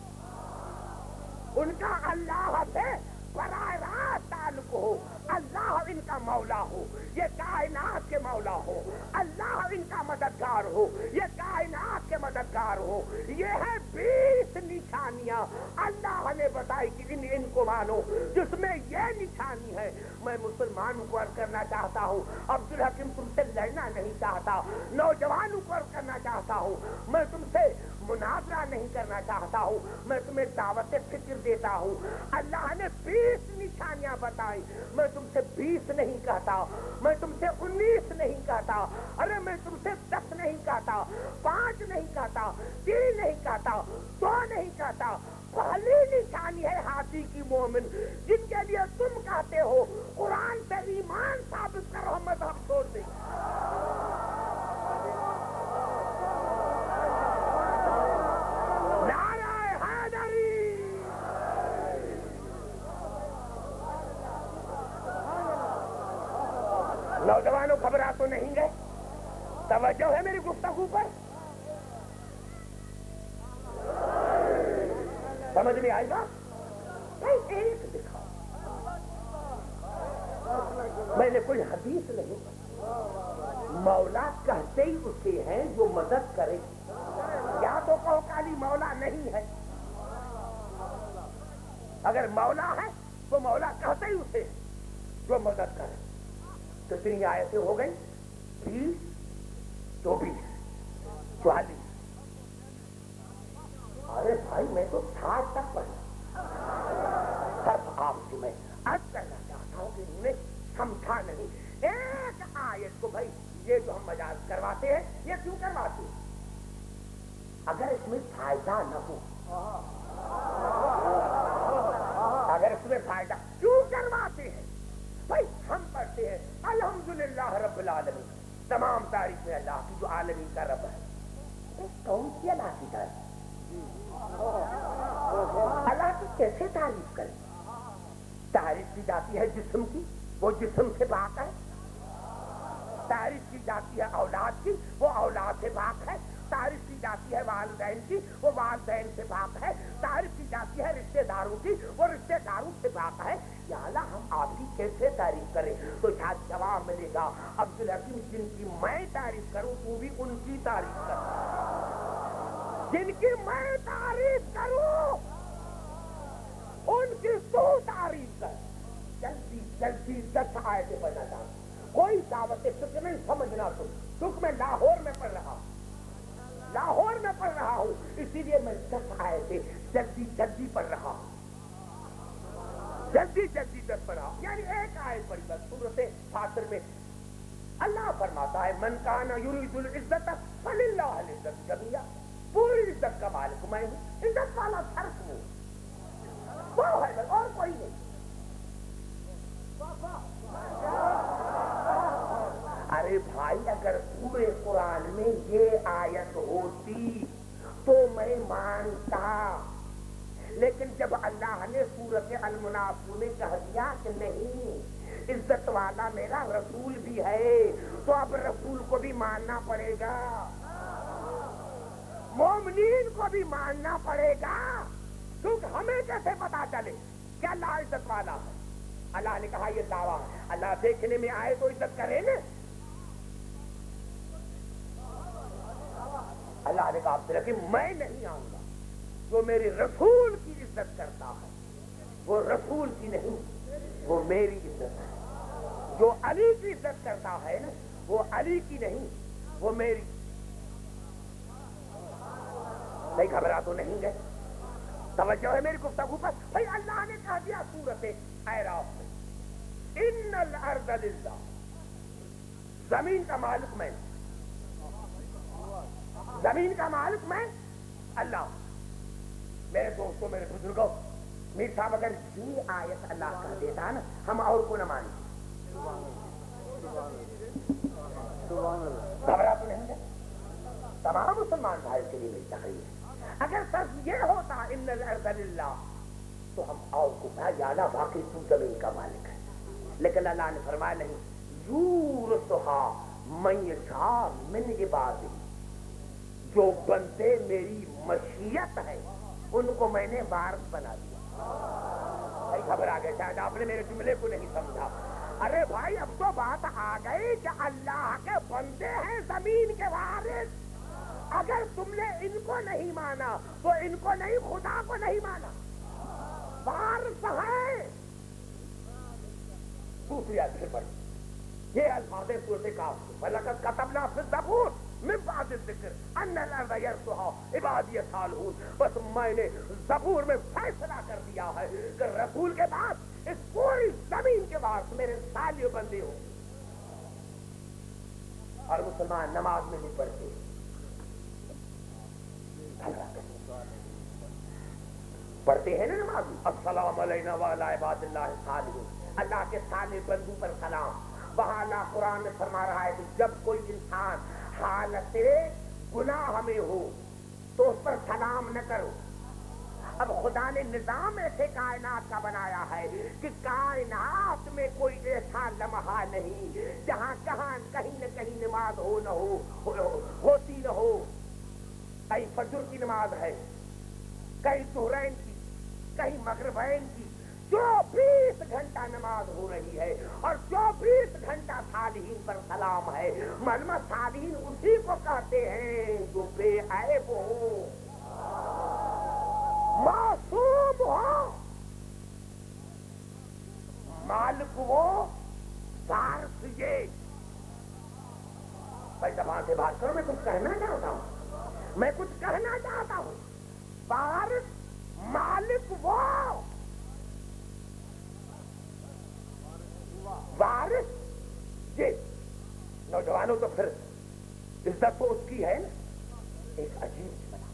ان کا اللہ سے براہ راست تعلق ہو. اللہ ان کا مولا ہو، یہ کائنات کے مولا ہو. اللہ ان کا مددگار ہو، یہ کائنات کے مددگار ہو. یہ ہے 20 نشانیاں اللہ نے بتائی کہ ان کو مانو، جس میں یہ نشانی ہے. میں مسلمانوں کو عرض کرنا چاہتا ہوں، عبدالحکیم تم سے لڑنا نہیں چاہتا، نوجوانوں کو عرض کرنا چاہتا ہوں، میں تم سے مناظرہ نہیں کرنا چاہتا ہوں، میں تمہیں دعوت فکر دیتا ہوں. اللہ نے 20 نشانیاں بتائی. میں تم سے 20 نہیں کہتا، میں تم سے 19 نہیں کہتا، ارے میں تم سے 10 نہیں کہتا، 5 نہیں کہتا، 3 نہیں کہتا، 2 نہیں کہتا. پہلی نشانی ہے ہاتھی کی مومن، جن کے لیے تم کہتے ہو قرآن سے ایمان ثابت کرو، مذہب چھوڑ دیں. نوجوانوں خبریں تو نہیں گئے، توجہ ہے میری گفتگو پر؟ سمجھ میں آئے گا؟ ایک دکھا، میں نے کوئی حدیث نہیں. مولا کہتے ہی اسے ہیں جو مدد کرے. یا تو کہو کالی مولا نہیں ہے، اگر مولا ہے تو مولا کہتے ہی اسے جو مدد کرے. کتنی آیتیں ہو گئی؟ 20، 24، 44. ارے بھائی میں تو 60 تک پڑھا. صرف آپ سے میں عرض کرنا چاہتا ہوں کہ انہوں نے سمجھا نہیں. ایک آیت کو بھائی یہ جو ہم مجاز کرواتے ہیں یہ کیوں کرواتے ہیں؟ اگر اس میں فائدہ نہ ہو، اگر اس میں فائدہ کیوں کرواتے ہیں؟ بھائی ہم پڑھتے ہیں الحمدللہ رب العالمین، تمام تعریف ہے اللہ کی جو عالمین کا رب ہے. کون سی اللہ کی تعریف؟ اللہ کی کیسے تعریف کریں؟ تعریف کی جاتی ہے جسم کی، وہ جسم سے پاک ہے. تعریف کی جاتی ہے اولاد کی، وہ اولاد سے پاک ہے. تعریف کی جاتی ہے والدین کی، وہ والدین سے پاک ہے. تعریف کی جاتی ہے رشتہ داروں کی، وہ رشتہ داروں سے پاک ہے. یا اللہ ہم آپ کی کیسے تعریف کریں؟ تو شاید جواب ملے گا عبدالحکیم جن کی میں تعریف کروں تو بھی ان کی تعریف کر، جن کی میں تعریف کروں ان کی تو تعریف کر. جلدی جلدی 10 آیتیں پڑھنا چاہتا ہوں. کوئی دعوت فکر نہیں سمجھنا. کیونکہ میں لاہور میں پڑھ رہا ہوں، اسی لیے میں 10 آیتیں جلدی جلدی پڑھ رہا ہوں. جلدی 10 پڑھ رہا ہوں. یعنی ایک آیت پڑھی بس. سورۃ فاطر میں اللہ فرماتا ہے من کان یرید العزت فللہ العزت جمیعا، پوری عزت کا مالک میں ہوں. عزت والا صرف وہ ہے اور کوئی نہیں. ارے بھائی اگر پورے قرآن میں یہ آیت ہوتی تو میں مانتا، لیکن جب اللہ نے سورۃ المنافقون میں کہہ دیا کہ نہیں عزت والا میرا رسول بھی ہے، تو اب رسول کو بھی ماننا پڑے گا، مومنین کو بھی ماننا پڑے گا. کیونکہ ہمیں کیسے پتا چلے کہ اللہ عزت والا ہے؟ اللہ نے کہا یہ دعویٰ، اللہ دیکھنے میں آئے تو عزت کرے نا. کہا عبدالحکیم میں نہیں آؤں گا، جو میرے رسول کی عزت کرتا ہے وہ رسول کی نہیں، وہ میری عزت ہے، جو علی کی عزت کرتا ہے نا وہ علی کی نہیں، وہ میری۔ نہیں گھبرا تو نہیں گئے؟ توجہ ہے میری گفتگو پر؟ بھائی اللہ نے کہہ دیا سورۃ اعراف میں ان الارض للہ، زمین کا مالک میں، زمین کا مالک میں اللہ۔ میرے دوستوں میرے بزرگوں، میر صاحب اگر یہ آیت اللہ کہہ دیتا نا ہم اور کو نہ مانتے۔ گھبرا تو نہیں ہے؟ تمام مسلمان بھائی کے لیے میری تقریر ہے، اگر صرف یہ ہوتا ان الارض للہ تو ہم اور کو یا اللہ واقعی تو زمین کا مالک ہے، لیکن اللہ نے فرمایا نہیں، یورثھا من یشاء من عبادی، جو بندے میری مشیت ہے ان کو میں نے وارث بنا دیا۔ بھائی گھبرا گئے، شاید آپ نے میرے جملے کو نہیں سمجھا۔ ارے بھائی اب تو بات آ گئی کہ اللہ کے بندے ہیں زمین کے وارث، اگر تم نے ان کو نہیں مانا تو ان کو نہیں، خدا کو نہیں مانا، وارث ہے۔ دوسری آیت سے پڑھ، یہ الفاظ سورۃ کاف، وَلَقَدْ كَتَبْنَا فِي الزَّبُورِ من بعد الذکر ان الارض یرثها عبادی الصالحون، بس میں نے زبور میں فیصلہ کر دیا ہے کہ رسول کے بعد اس پوری زمین کے وارث میرے صالح بندے ہوں۔ اور مسلمان نماز میں نہیں پڑھتے، پڑھتے ہیں نا نماز میں، السلام علینا وعلی عباد اللہ الصالحین، اللہ کے صالح بندوں پر سلام۔ وہاں اللہ قرآن میں فرما رہا ہے کہ جب کوئی انسان حالت گناہ میں ہو تو اس پر سلام نہ کرو۔ اب خدا نے نظام ایسے کائنات کا بنایا ہے کہ کائنات میں کوئی ایسا لمحہ نہیں جہاں کہیں نہ کہیں نماز ہو نہ ہوتی نہ ہو۔ کہیں فجر کی نماز ہے، کہیں ظہرین کی، کہیں مغربین کی، 24 گھنٹہ نماز ہو رہی ہے اور 24 گھنٹہ صالحین پر سلام ہے۔ معلوم صالحین اسی کو کہتے ہیں جو بے عیب ہو، معصوم ہو، مالک وہ، وارث یہ۔ بھائی زبان سے بات کرو، میں کچھ کہنا چاہتا ہوں، میں کچھ کہنا چاہتا ہوں۔ وارث، مالک وہ، وارث یہ۔ نوجوانوں تو پھر عزت تو اس کی ہے نا، ایک عجیب بنا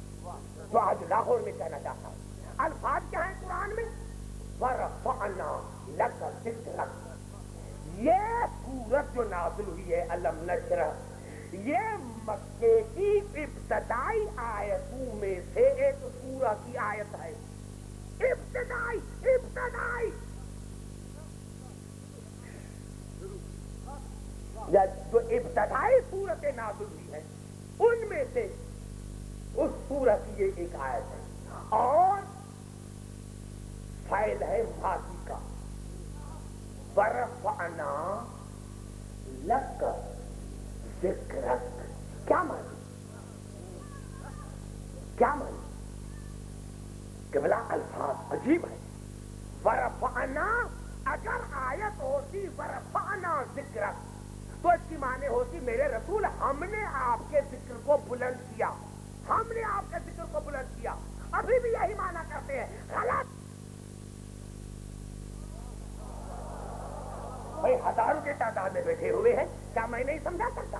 تو آج لاہور میں کہنا چاہتا ہوں۔ الفاظ کیا ہیں قرآن میں؟ وَرَفَعْنَا لَكَ ذِكْرَكَ، یہ سورت جو نازل ہوئی ہے الم نشرح، یہ مکے کی ابتدائی آیتوں میں سے ایک سورہ کی آیت ہے، ابتدائی جو ابتدائی صورتیں نازل ہوئی ہیں ان میں سے اس سورت کی یہ ایک آیت ہے، اور فعل ہے ماضی کا، وَرَفَعْنَا لَكَ ذِكْرَكَ۔ کیا معنی؟ کہ بلا الفاظ عجیب ہے۔ وَرَفَعْنَا، اگر آیت ہوتی وَرَفَعْنَا ذِكْرَكَ تو اس کی معنی ہوتی میرے رسول ہم نے آپ کے ذکر کو بلند کیا، ہم نے آپ کے ذکر کو بلند کیا۔ ابھی بھی یہی معنی کرتے ہیں، غلط۔ بھائی ہزاروں کے تعداد میں بیٹھے ہوئے ہیں، کیا میں نہیں سمجھا سکتا؟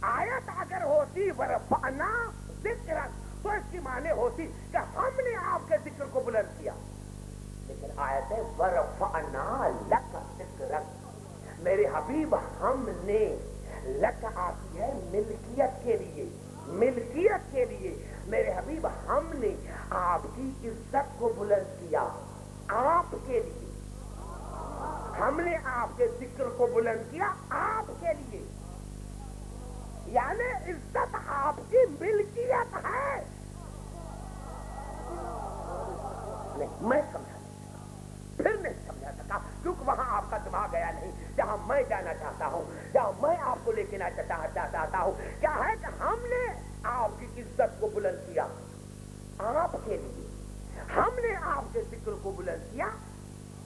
آیت اگر ہوتی ورفعنا ذکرک تو اس کی معنی ہوتی کہ ہم نے آپ کے ذکر کو بلند کیا، لیکن آیت ہے ورفعنا لک ذکرک، میرے حبیب ہم نے، لک آتی ہے ملکیت کے لیے، ملکیت کے لیے، میرے حبیب ہم نے آپ کی عزت کو بلند کیا، آپ کے لیے، ہم نے آپ کے ذکر کو بلند کیا آپ کے لیے، یعنی عزت آپ کی ملکیت ہے۔ نہیں میں سمجھا پھر نہیں سمجھا سکا، کیونکہ وہاں آپ کا دماغ گیا نہیں جہاں میں جانا چاہتا ہوں، جہاں میں آپ کو لے کے چاہتا ہوں۔ کیا ہے کہ ہم نے آپ کی عزت کو بلند کیا آپ کے لیے, ہم نے آپ کے ذکر کو بلند کیا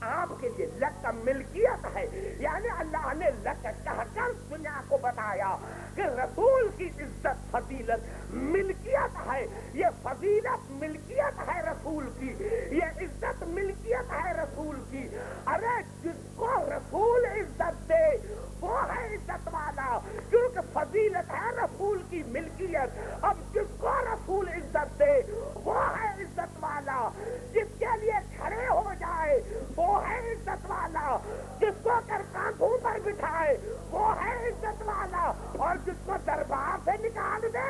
آپ کے لیے. لک کا ملکیت ہے, یعنی اللہ نے لک کہہ کر دنیا کو بتایا کہ رسول کی عزت فضیلت ملکیت ہے. یہ فضیلت ملکیت ہے رسول کی, یہ عزت ملکیت ہے رسول کی. ارے جس کو رسول عزت دے وہ ہے عزت والا, کیونکہ فضیلت ہے رسول کی ملکیت. اب جس کو رسول عزت دے وہ ہے عزت والا, جس کے لیے کھڑے ہو جائے وہ ہے عزت والا, جس کو کر کانٹوں پر بٹھائے وہ ہے عزت والا, اور جس کو دربار سے نکال دے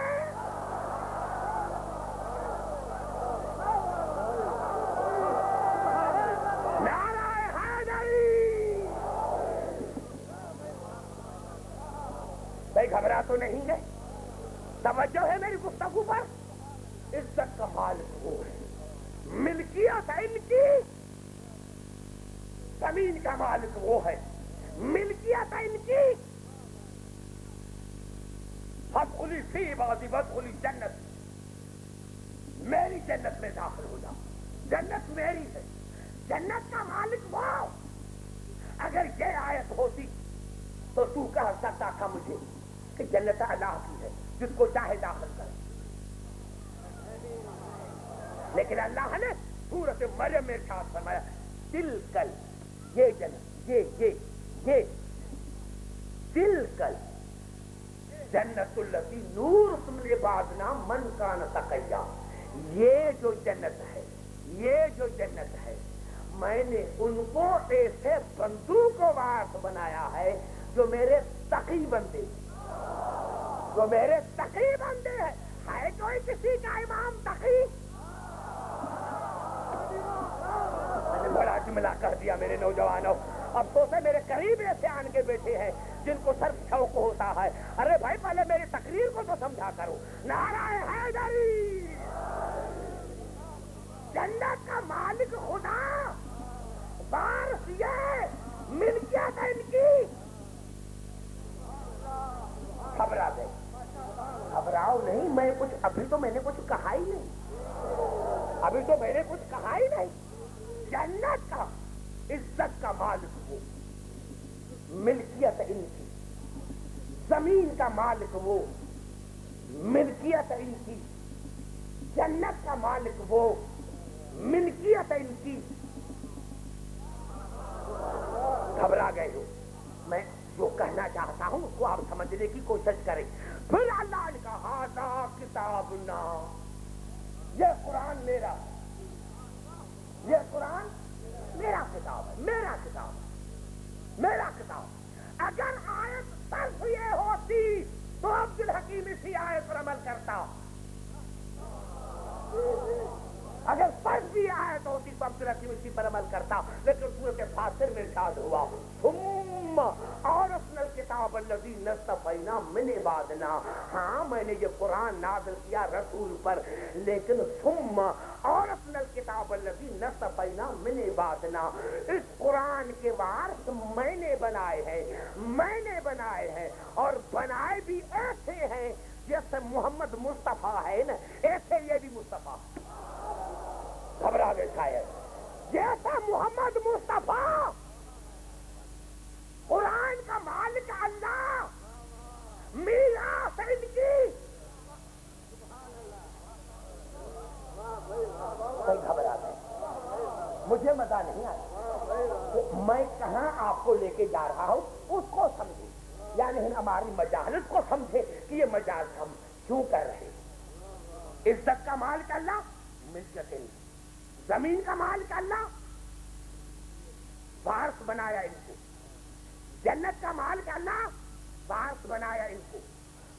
نعرہ حیدری. بھائی گھبرا تو نہیں ہے, توجہ ہے میری گفتگو پر. عزت کا مالک وہ ہے, ملکیت ہے ان کی, زمین کا مالک وہ ہے, ملکیت ہے ان کی. فادخلی فی عبادی وادخلی جنت, میری جنت میں داخل ہو جاؤ, جنت میری ہے, جنت کا مالک وہ. اگر یہ آیت ہوتی تو تو کہہ سکتا تھا مجھے کہ جنت اللہ کی ہے, جس کو چاہے داخل کرے. لیکن اللہ نے سورۃ مریم میں ارشاد فرمایا تلکل, یہ جنت, یہ تلکل جنت التی نورث من عبادنا من کان تقیا. یہ جو جنت ہے, یہ جو جنت ہے, میں نے ان کو ایسے بندوں کو وارث بنایا ہے جو میرے تقی بندے, جو میرے تقی بندے ہیں. ہے کوئی کسی کا امام تقی؟ میں نے بڑا جملہ کر دیا میرے نوجوانوں. افسوس ہے میرے قریب ایسے آن کے بیٹھے ہیں جن کو صرف شوق ہوتا ہے. ارے بھائی پہلے میری تقریر کو تو سمجھا کرو. نعرہ حیدری, جنت کا مالک خدا, وارث یہ, ملکیت ہے ان کی. گھبرا گئے, گھبراؤ نہیں, میں کچھ ابھی تو میں نے کچھ کہا ہی نہیں, ابھی تو میں نے کچھ کہا ہی نہیں. جنت کا عزت کا مالک وہ, ملکیت ان کی. زمین کا مالک وہ, ملکیت ان کی. جنت کا مالک وہ, ملکیت ان کی. گھبرا گئے ہو, میں جو کہنا چاہتا ہوں اس کو آپ سمجھنے کی کوشش کریں. پھر اللہ نے کہا ھذا کتابنا, یہ قرآن میرا, یہ قرآن میرا کتاب ہے, میرا کتاب, میرا کتاب. اگر آیت صرف یہ ہوتی تو عبدالحکیم اسی آیت پر عمل کرتا. اگر صرف یہ آیت ہوتی تو عبدالحکیم اسی پر عمل کرتا. لیکن سورۃ فاطر میں ارشاد ہوا ثم اورثنا الکتاب الذی اصطفینا من عبادنا. ہاں میں نے یہ قرآن نازل کیا رسول پر, لیکن ثم اورثنا الکتاب الذی اصطفینا من عبادنا. اس قرآن کے وارث میں نے بنائے ہیں, میں نے بنائے ہیں, اور بنائے بھی ایسے ہیں جیسے محمد مصطفیٰ ہے نا, ایسے یہ بھی مصطفیٰ. گھبرا گئے شاید. جیسا محمد مصطفیٰ, قرآن کا مالک اللہ, میراث ان کی. گھبرا گئے, مجھے مزہ نہیں آیا. میں کہاں آپ کو لے کے جا رہا ہوں اس کو سمجھے, یعنی ہماری مجالس کو سمجھے کہ یہ مجالس ہم کیوں کر رہے. عزت کا مالک اللہ, ملکیت ان کی. زمین کا مالک اللہ, وارث بنایا ان کو. جنت کا مالک اللہ, وارث بنایا ان کو.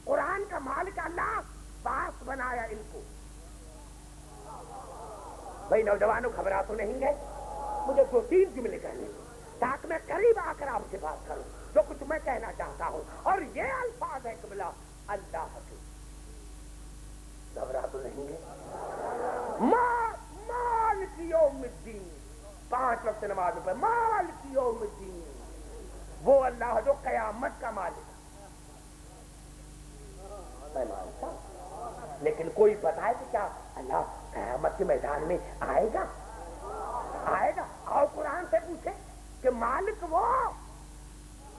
قرآن کا مالک اللہ, وارث بنایا ان کو. بھائی نوجوانوں گھبرا تو نہیں گئے؟ مجھے 2-3 جملے کہنے تاکہ میں قریب آ کر آپ سے بات کروں جو کچھ میں کہنا چاہتا ہوں. اور یہ الفاظ ہے قبلہ اللہ کے. گھبرا تو نہیں گئے؟ مالک یوم الدین, 5 وقت نماز پر مالک یوم الدین, وہ اللہ جو قیامت کا مالک. میں مانتا لیکن کوئی بتائے کہ کیا اللہ قیامت کے میدان میں آئے گا؟ آئے گا؟ آؤ قرآن سے پوچھے کہ مالک وہ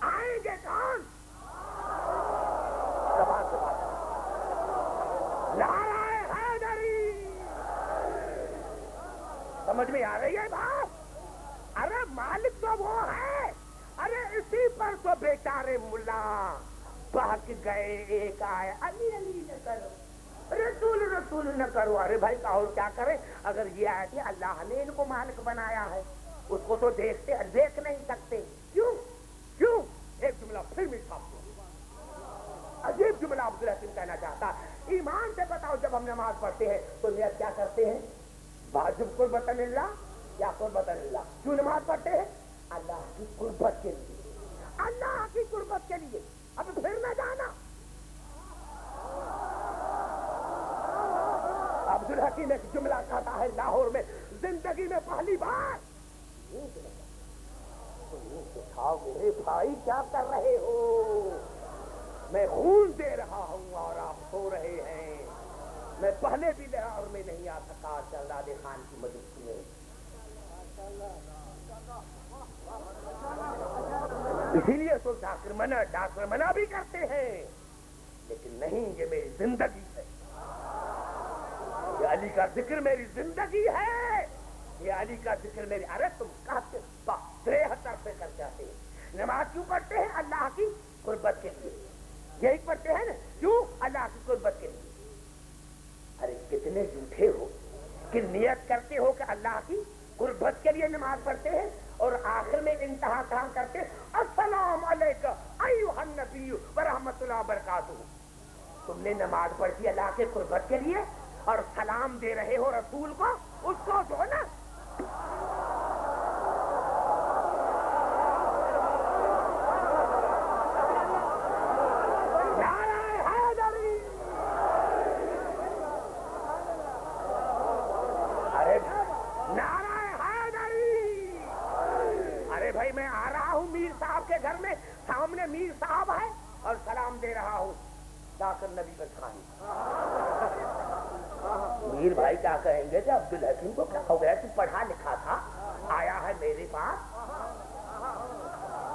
آئیں گے کون؟ زبان سے بات نعرہ حیدری سمجھ میں آ رہی ہے بات؟ ارے مالک تو وہ ہے، ارے اسی پر تو بیچارے ملا بہک گئے، ایک آئے علی علی نہ کرو، رسول رسول نہ کرو۔ ارے بھائی اور کیا کریں؟ اگر یہ آئے تھے اللہ نے ان کو مالک بنایا ہے، اس کو تو دیکھ نہیں سکتے، کیوں؟ ایک جملہ پھر بھی چھاپ دو، عجیب جملہ عبدالحکیم کہنا چاہتا، ایمان سے بتاؤ جب ہم نماز پڑھتے ہیں تو نیت کیا کرتے ہیں؟ واجب قربت اللہ یا قربت اللہ؟ کیوں نماز پڑھتے ہیں؟ اللہ کی قربت کے لیے، اللہ کی قربت کے لیے۔ اب پھر نہ جانا، عبدالحکیم ایک جملہ کہتا ہے لاہور میں زندگی میں پہلی بار، اٹھاؤ میرے بھائی کیا کر رہے ہو؟ میں خون دے رہا ہوں اور آپ سو رہے ہیں، میں پہلے بھی لاہور میں نہیں آ سکا شہزادے خان کی مدد میں، اسی لیے تو ڈاکٹر منع بھی کرتے ہیں، لیکن نہیں، یہ میری زندگی ہے، یہ علی کا ذکر میری زندگی ہے، یہ علی کا ذکر میری۔ ارے تم کہتے 73 پہ کر جاتے ہیں، نماز کیوں پڑھتے ہیں؟ اللہ کی قربت کے لیے، یہی پڑھتے ہیں نا، کیوں؟ اللہ کی قربت کے لیے۔ ارے کتنے جھوٹے ہو کہ نیت کرتے ہو کہ اللہ کی قربت کے لیے نماز پڑھتے ہیں اور آخر میں انتہا کام کرتے السلام علیکم ایھا النبی ورحمۃ اللہ وبرکاتہ۔ تم نے نماز پڑھی اللہ کے قربت کے لیے اور سلام دے رہے ہو رسول کو، اس کو دو نا۔ میں آ رہا ہوں میر صاحب کے گھر میں، سامنے میر صاحب ہے اور سلام دے رہا ہوں ڈاکٹر نبی بخش خان۔ میر بھائی کیا کہیں گے کہ عبدالحکیم کو کیا ہو گیا؟ تو پڑھا لکھا تھا، آیا ہے میرے پاس،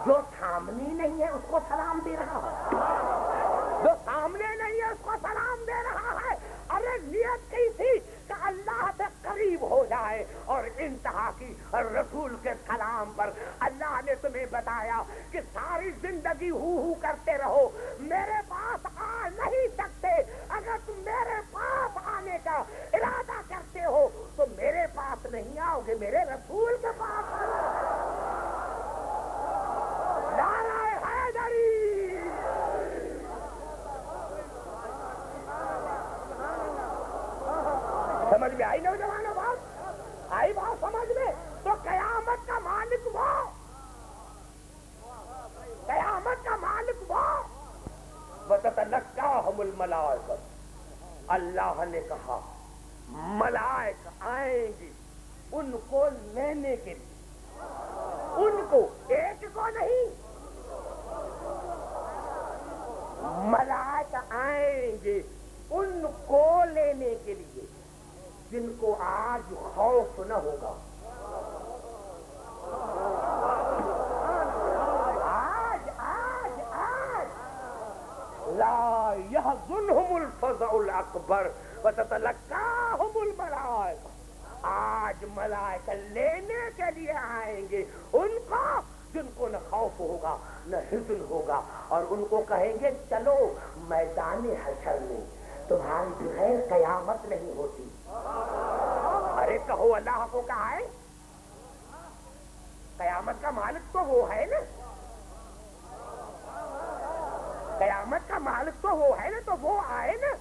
جو سامنے نہیں ہے اس کو سلام دے رہا ہے، جو سامنے نہیں ہے اس کو سلام دے رہا ہے۔ ارے نیت کی تھی کہ اللہ سے قریب ہو جائے اور انتہا کی رسول کے سلام پر۔ اللہ نے تمہیں بتایا کہ ساری زندگی ہو کرتے رہو، میرے پاس آ نہیں سکتے، اگر تم میرے پاس آنے کا ارادہ کرتے ہو تو میرے پاس نہیں آؤ گے، میرے رسول کے پاس آؤ۔ نعرہ حیدری، سمجھ میں آئی نوجوانوں بات؟ آئی بات سمجھ میں؟ تو قیامت کا مالک وہ، قیامت کا مالک وہ، وَتَتَلَقَّاهُمُ الْمَلَائِكَةُ، اللہ نے کہا ملائک آئیں گے ان کو لینے کے لیے، ان کو، ایک کو نہیں، ملائک آئیں گے ان کو لینے کے لیے جن کو آج خوف نہ ہوگا، آج لا يحزنهم الفزع الاکبر وتتلقاهم الملائکہ، آج ملائکہ لینے کے لیے آئیں گے ان کو جن کو نہ خوف ہوگا نہ حزن ہوگا، اور ان کو کہیں گے چلو میدان حشر میں، تمہاری بغیر قیامت نہیں ہوتی۔ ارے کہو اللہ کو کہا ہے، قیامت کا مالک تو وہ ہے نا، قیامت کا مالک تو وہ ہے نا، تو وہ آئے نا،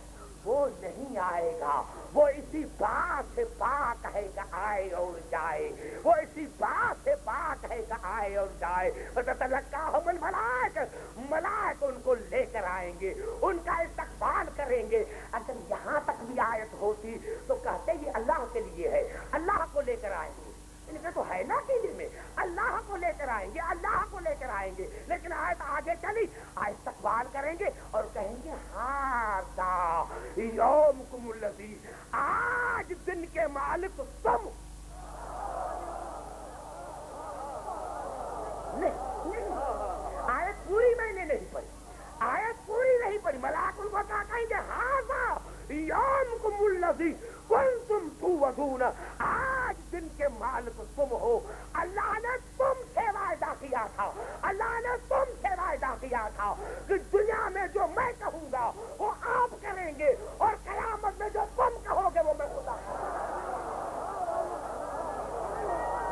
وہ نہیں آئے گا، وہ اسی بات سے پاک ہے کہ آئے اور جائے، وہ اسی بات سے پاک ہے کہ آئے اور جائے۔ فَتَتَلَقَّاهُمُ الْمَلَائِكَةُ، ملائک ان کو لے کر آئیں گے، ان کا استقبال کریں گے۔ اگر یہاں تک بھی آیت ہوتی تو کہتے یہ اللہ کے لیے ہے، اللہ کو لے کر آئیں گے، ان کے تو ہے نا عقیدے میں اللہ کو لے کر آئیں گے، اللہ کو لے کر آئیں گے، لیکن آیت آگے چلی، استقبال کریں گے اور کہیں گے ہاذا یومکم الذی، آج دن کے مالک تم۔ نہیں، آیت پوری میں نے نہیں پڑھی، آیت پوری نہیں پڑھی، ملائکہ ان کو کیا کہیں گے ہاذا یومکم الذی کنتم توعدون، آج دن کے مالک تم ہو، اللہ نے تم سے وعدہ کیا تھا، اللہ نے تم سے وعدہ کیا تھا کہ دنیا میں جو میں کہوں گا وہ آپ کریں گے، اور قیامت میں جو تم کہو گے وہ میں خدا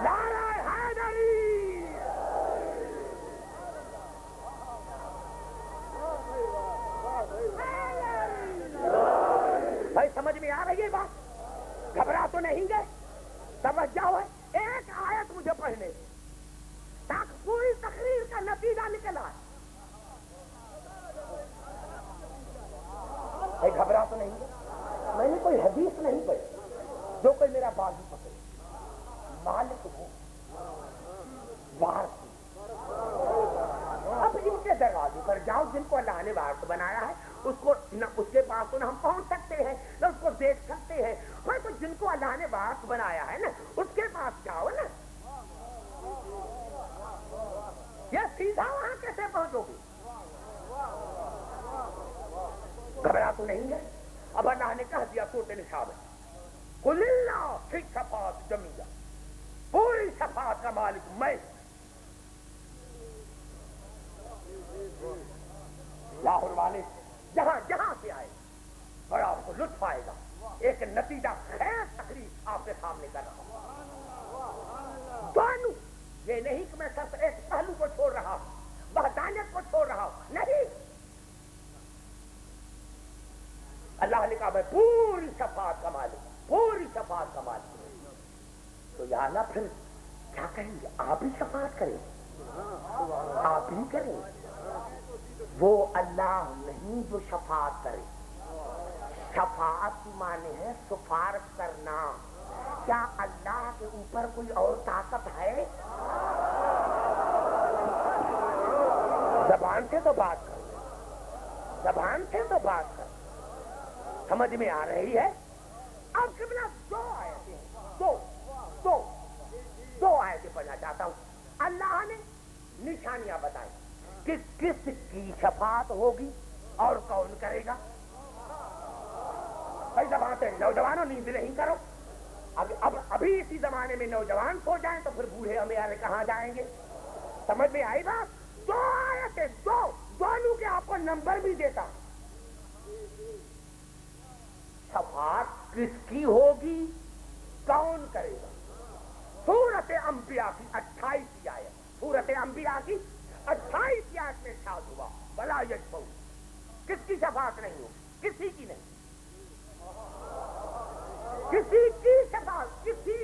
نعرہ حیدری۔ بھائی سمجھ میں آ رہی ہے بات؟ گھبرا تو نہیں گئے؟ سمجھ جاؤ، ہے ایک آیت مجھے پڑھنے تاکہ پوری تقریر کا نتیجہ نکلا ہے۔ گھبرا تو نہیں گئے؟ میں نے کوئی حدیث نہیں پڑھی جو کوئی میرا بازو پکڑے، مالک ہوں وارث، اب ان کے دروازے پر جاؤ جن کو اللہ نے وارث بنایا ہے، اس کو نہ اس کے پاس تو نہ ہم پہنچ سکتے ہیں نہ اس کو دیکھ سکتے ہیں، تو جن کو اللہ نے وارث بنایا ہے نا اس کے پاس جاؤ نا، یہ سیدھا وہاں کیسے پہنچو گے؟ گھبرا تو نہیں ہے؟ اب اللہ نے کہہ دیا سورۃ النساء میں قل اللہ فی الشفاعۃ جمیعا، پوری شفاعت کا مالک میں، لاہور والے جہاں جہاں سے آئے بڑا آپ کو لطف آئے گا، ایک نتیجہ خیز تقریر آپ کے سامنے کر رہا ہوں، دونوں یہ نہیں کہ میں صرف ایک پہلو کو چھوڑ رہا ہوں، وحدانیت کو چھوڑ رہا ہوں، نہیں، اللہ نے کہا میں پوری شفاعت کا مالک، پوری شفاعت کا مالک، تو یا اللہ پھر کیا کہیں گے؟ آپ ہی شفاعت کریں، آپ ہی کریں، وہ اللہ نہیں جو شفاعت کرے، شفاعت کی معنی ہے سفارش کرنا، کیا اللہ کے اوپر کوئی اور طاقت ہے؟ زبان سے تو بات کر، زبان سے تو بات کر، سمجھ میں آ رہی ہے؟ اب قبلہ دو آیتیں ہیں، دو آیتیں پڑھنا چاہتا ہوں، اللہ نے نشانیاں بتائیں کہ کس کی شفاعت ہوگی اور کون کرے گا۔ بھائی زبان سے نوجوانوں نیند نہیں کرو، اب ابھی اسی زمانے میں نوجوان سو جائیں تو پھر بوڑھے ہمیں کہاں جائیں گے؟ سمجھ میں آئی بات؟ دو آیتیں، دونوں کے آپ کو نمبر بھی دیتا ہوں، شفاعت کس کی ہوگی، کون کرے گا؟ سورۃ انبیاء کی 28 آیت، سورۃ انبیاء کی 28 آیت میں ارشاد ہوا ولا یشفعون، کس کی شفاعت نہیں ہوگی؟ کسی کی نہیں، کسی کی شفاعت، کسی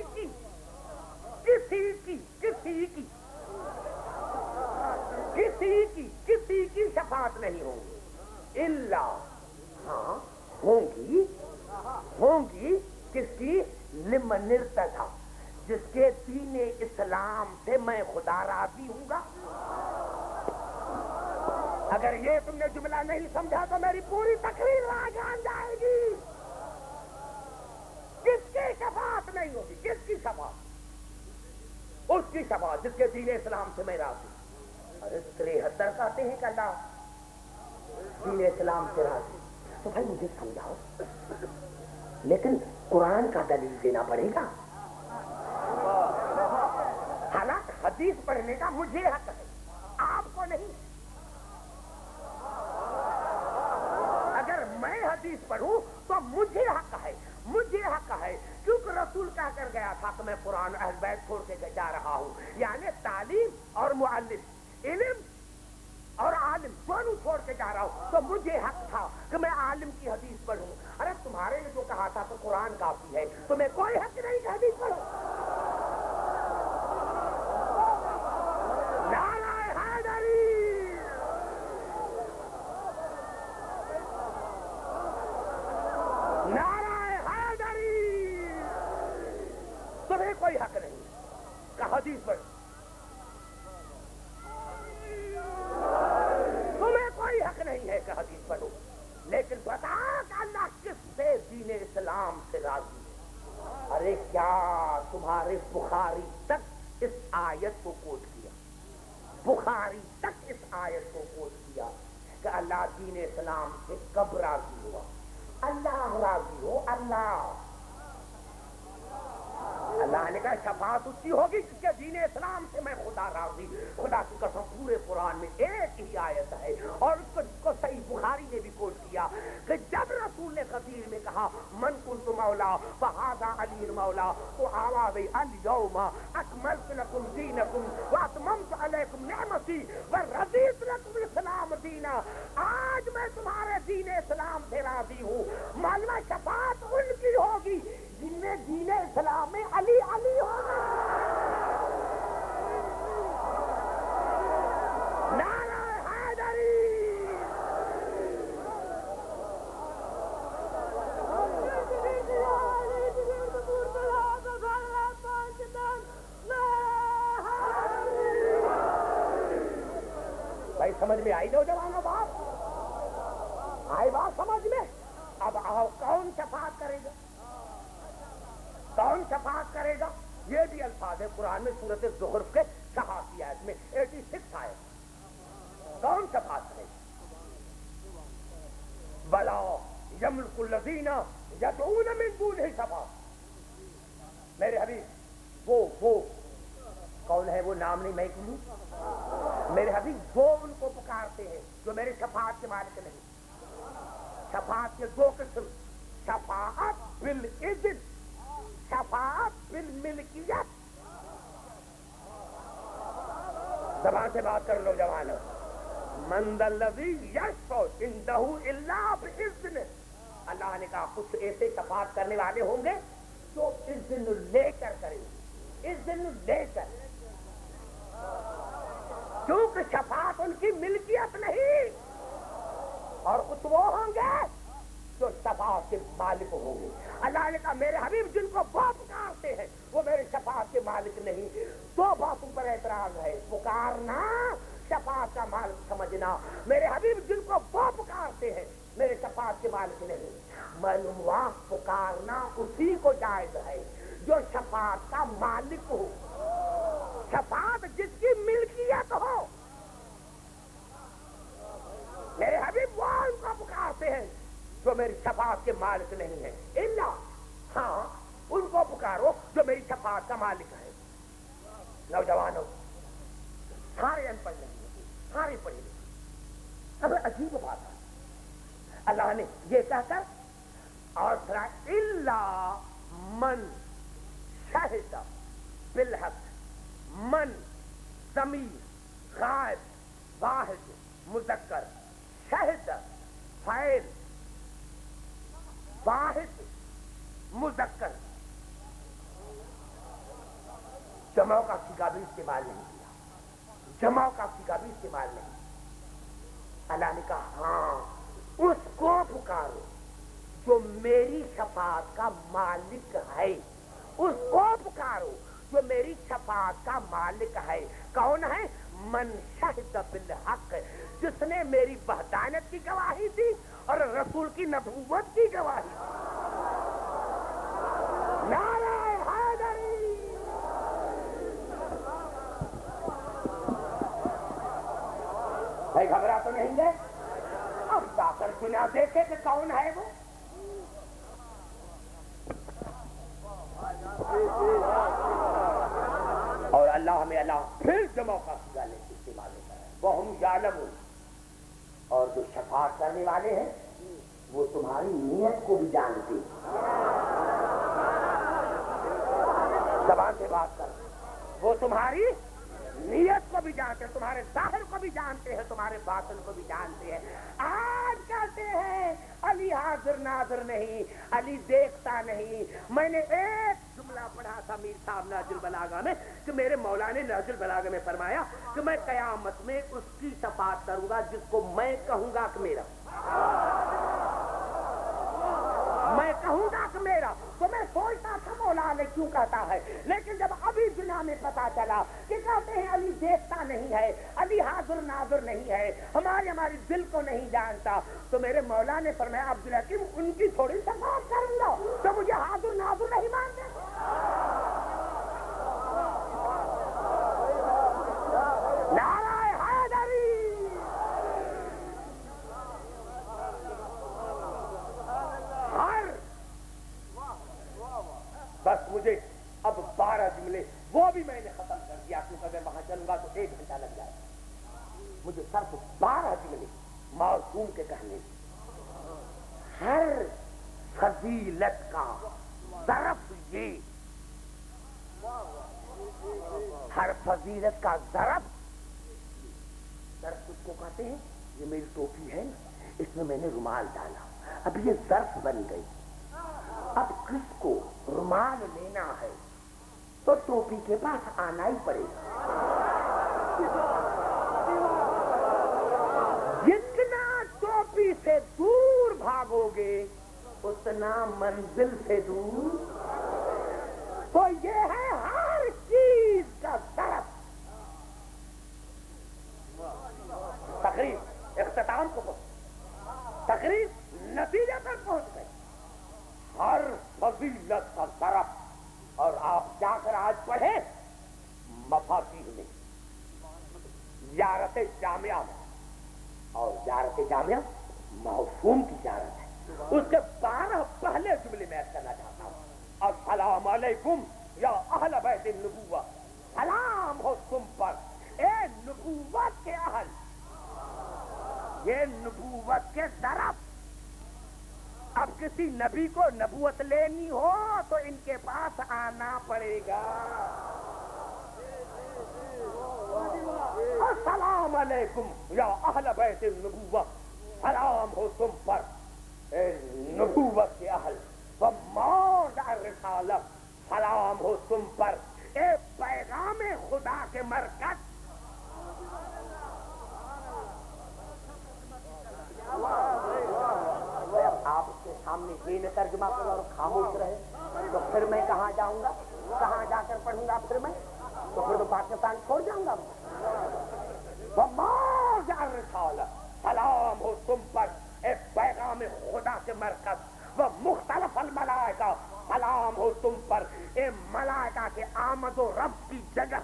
کی شفاعت نہیں ہوگی، الا، ہاں ہوں گی کس کی؟ لمن ارتضی، جس کے دین اسلام سے میں خدا راضی ہوں گا۔ اگر یہ تم نے جملہ نہیں سمجھا تو میری پوری تقریر راجان جائے گی۔ کس کی شفاعت نہیں ہوگی؟ کس کی شفاعت؟ اس کی شفاعت جس کے دین اسلام سے میں راضی ہوں۔ ارے 73 کہتے ہیں کہ اللہ دین اسلام سے راضی، تو بھائی مجھے سمجھاؤ، لیکن قرآن کا دلیل دینا پڑے گا، حالانکہ حدیث پڑھنے کا مجھے حق ہے، آپ کو نہیں۔ اگر میں حدیث پڑھوں تو مجھے حق ہے، کیونکہ رسول کہہ کر گیا تھا کہ میں قرآن اہل بیت چھوڑ کے جا رہا ہوں، یعنی تعلیم اور معلم، علم اور عالم دونوں چھوڑ کے جا رہا ہوں، تو مجھے حق تھا کہ میں عالم کی حدیث پڑھوں۔ ارے تمہارے نے جو کہا تھا کہ قرآن کافی ہے، تمہیں کوئی حق نہیں کہ حدیث پڑھو۔ نعرہ حیدری، نعرہ حیدری، تمہیں کوئی حق نہیں، دین اسلام سے کب راضی ہوا؟ اللہ راضی ہو، اللہ نے کہا شفاعت اس کی ہوگی جس کے دین اسلام سے میں خدا راضی۔ خدا کی قسم پورے قرآن میں ایک ہی آیت ہے اور اس کو صحیح بخاری نے بھی کوٹ کیا کہ جب رسول نے غدیر میں کہا من کنت مولا فہذا علی مولا، تو آواز الیوم اکملت لکم دینکم واتممت علیکم نعمتی ورضیت لکم الاسلام دینا، آج میں تمہارے دین اسلام سے راضی ہوں۔ معلوم شفاعت ان کی ہوگی جن میں دین اسلام میں علی علی ہوگا۔ نعرہ حیدری، بھائی سمجھ میں آئی نوجوانوں بات؟ آئی بات سمجھ میں؟ اب آؤ کون شفاعت کرے گا؟ کون شفاعت کرے گا؟ یہ بھی الفاظ ہے قرآن میں سورۃ زخرف کے 86 آیت میں 86 آیت۔ کون شفاعت کرے گا؟ بلا یملک الذین یدعون من دونہ شفاعت۔ میرے حبیب وہ کون ہے؟ وہ نام نہیں میں کہوں، میرے حبیب وہ ان کو پکارتے ہیں جو میرے شفاعت کے مالک نہیں۔ شفاعت کے دو قسم، شفاعت بالاذن، شفاعت بالملکیت۔ زبان سے بات کر لو جوانو، من ذا الذی یشفع عندہ الا باذنہ۔ اللہ نے کہا کچھ ایسے شفاعت کرنے والے ہوں گے جو اذن لے کر کریں گے، اذن لے کر، کیونکہ شفاعت ان کی ملکیت نہیں۔ اور کچھ وہ ہوں گے جو شفاعت کے مالک ہوں گے۔ اللہ نے کہا میرے حبیب جن کو وہ پکارتے ہیں وہ میرے شفاعت کے مالک نہیں۔ دو باتوں پر اعتراض ہے، پکارنا شفاعت کا مالک سمجھنا۔ میرے حبیب جن کو وہ پکارتے ہیں میرے شفاعت کے مالک نہیں۔ معلوم ہوا پکارنا اسی کو جائز ہے جو شفاعت کا مالک ہو، شفاعت جس کی ملکیت ہو۔ میرے حبیب وہ ان کو پکارتے ہیں جو میری شفاعت کے مالک نہیں ہے، الا ہاں ان کو پکارو جو میری شفاعت کا مالک ہے۔ نوجوانوں سارے ان پڑھ نہیں، سارے پڑھے لکھے۔ اب عجیب بات ہے، اللہ نے یہ کہہ کر اور پھر الا من شہد بالحق، من ضمیر غائب واحد مذکر، شہد فاعل واحد مذکر، جمع کا صیغہ بھی استعمال نہیں کیا، جمع کا صیغہ بھی استعمال نہیں۔ اللہ نے کہا ہاں اس کو پکارو جو میری شفاعت کا مالک ہے، اس کو پکارو جو میری شفاعت کا مالک ہے۔ کون ہے؟ من شہد بالحق، جس نے میری وحدانیت کی گواہی دی اور رسول کی نبوت کی گواہی دی۔ نعرہ حیدری، بھائی گھبرا تو نہیں گئے؟ اب جا کر چنا دیکھے کہ کون ہے وہ۔ اور اللہ ہمیں اللہ پھر جمع کا صیغہ استعمال ہوتا ہے، وہ ہم یعلمون، اور جو شفاعت کرنے والے ہیں وہ تمہاری نیت کو بھی جانتے ہیں۔ زبان سے بات کر، وہ تمہاری نیت کو بھی جانتے ہیں، تمہارے ظاہر کو بھی جانتے ہیں، تمہارے باطن کو بھی جانتے ہیں۔ آج کہتے ہیں علی حاضر ناظر نہیں، علی دیکھتا نہیں۔ میں نے ایک جملہ پڑھا تھا میر صاحب نہج البلاغہ میں کہ میرے مولا نے نہج البلاغہ میں فرمایا کہ میں قیامت میں اس کی شفاعت کروں گا جس کو میں کہوں گا کہ میرا، میں کہوں گا کہ میرا۔ تو میں سوچتا تھا مولا نے کیوں کہتا ہے، لیکن جب ابھی دنیا میں پتا چلا کہ کہتے ہیں علی دیکھتا نہیں ہے، علی حاضر ناظر نہیں ہے، ہماری دل کو نہیں جانتا، تو میرے مولا نے فرمایا عبدالحکیم ان کی تھوڑی شفاعت کروں گا تو مجھے حاضر ناظر نہیں مانتے۔ نعرہ حیدری، لے، وہ بھی میں نے ختم کر دیا، کیونکہ اگر وہاں چلوں گا تو 1 گھنٹہ لگ جائے. مجھے صرف 12 جملے معصوم کے کہنے، ہر فضیلت کا ظرف یہ، ہر فضیلت کا ظرف اس کو کہتے ہیں. یہ میری ٹوپی ہے نا، اس میں نے رومال ڈالا، اب یہ ظرف بن گئی. اب کس کو رومال لینا ہے تو ٹوپی کے پاس آنا ہی پڑے گا. جتنا ٹوپی سے دور بھاگو گے اتنا منزل سے دور. تو یہ ہے ہر چیز کا ظرف. تقریر اختتام کو تقریر نتیجے پر پہنچ گئی. ہر فضیلت کا ظرف. اور آپ جا کر آج پڑھیں مفاتیح میں، زیارت جامعہ میں، اور زیارت جامعہ معصوم کی زیارت ہے. اس کے 12 پہلے جملے میں کرنا چاہتا ہوں. السلام علیکم یا اہل بیت النبوہ، سلام ہو تم پر اے نبوت کے اہل. یہ نبوت کے ظرف. اب کسی نبی کو نبوت لینی ہو تو ان کے پاس آنا پڑے گا. السلام علیکم یا اہل بیت النبوہ، سلام ہو تم پر اے نبوت کے اہل. وموضع الرسالہ، سلام ہو تم پر اے پیغام خدا کے مرکز. آپ اس کے سامنے یہ نہ ترجمہ کرو اور خاموش رہے تو پھر میں کہاں جاؤں گا؟ کہاں جا کر پڑھوں گا پھر میں؟ تو پھر تو پاکستان چھوڑ جاؤں گا. وموضع الرسالہ، سلام ہو تم پر اے پیغام خدا کے مرکز. وہ مختلف الملائکہ، سلام ہو تم پر اے ملائکہ کے آمد و رفت کی جگہ.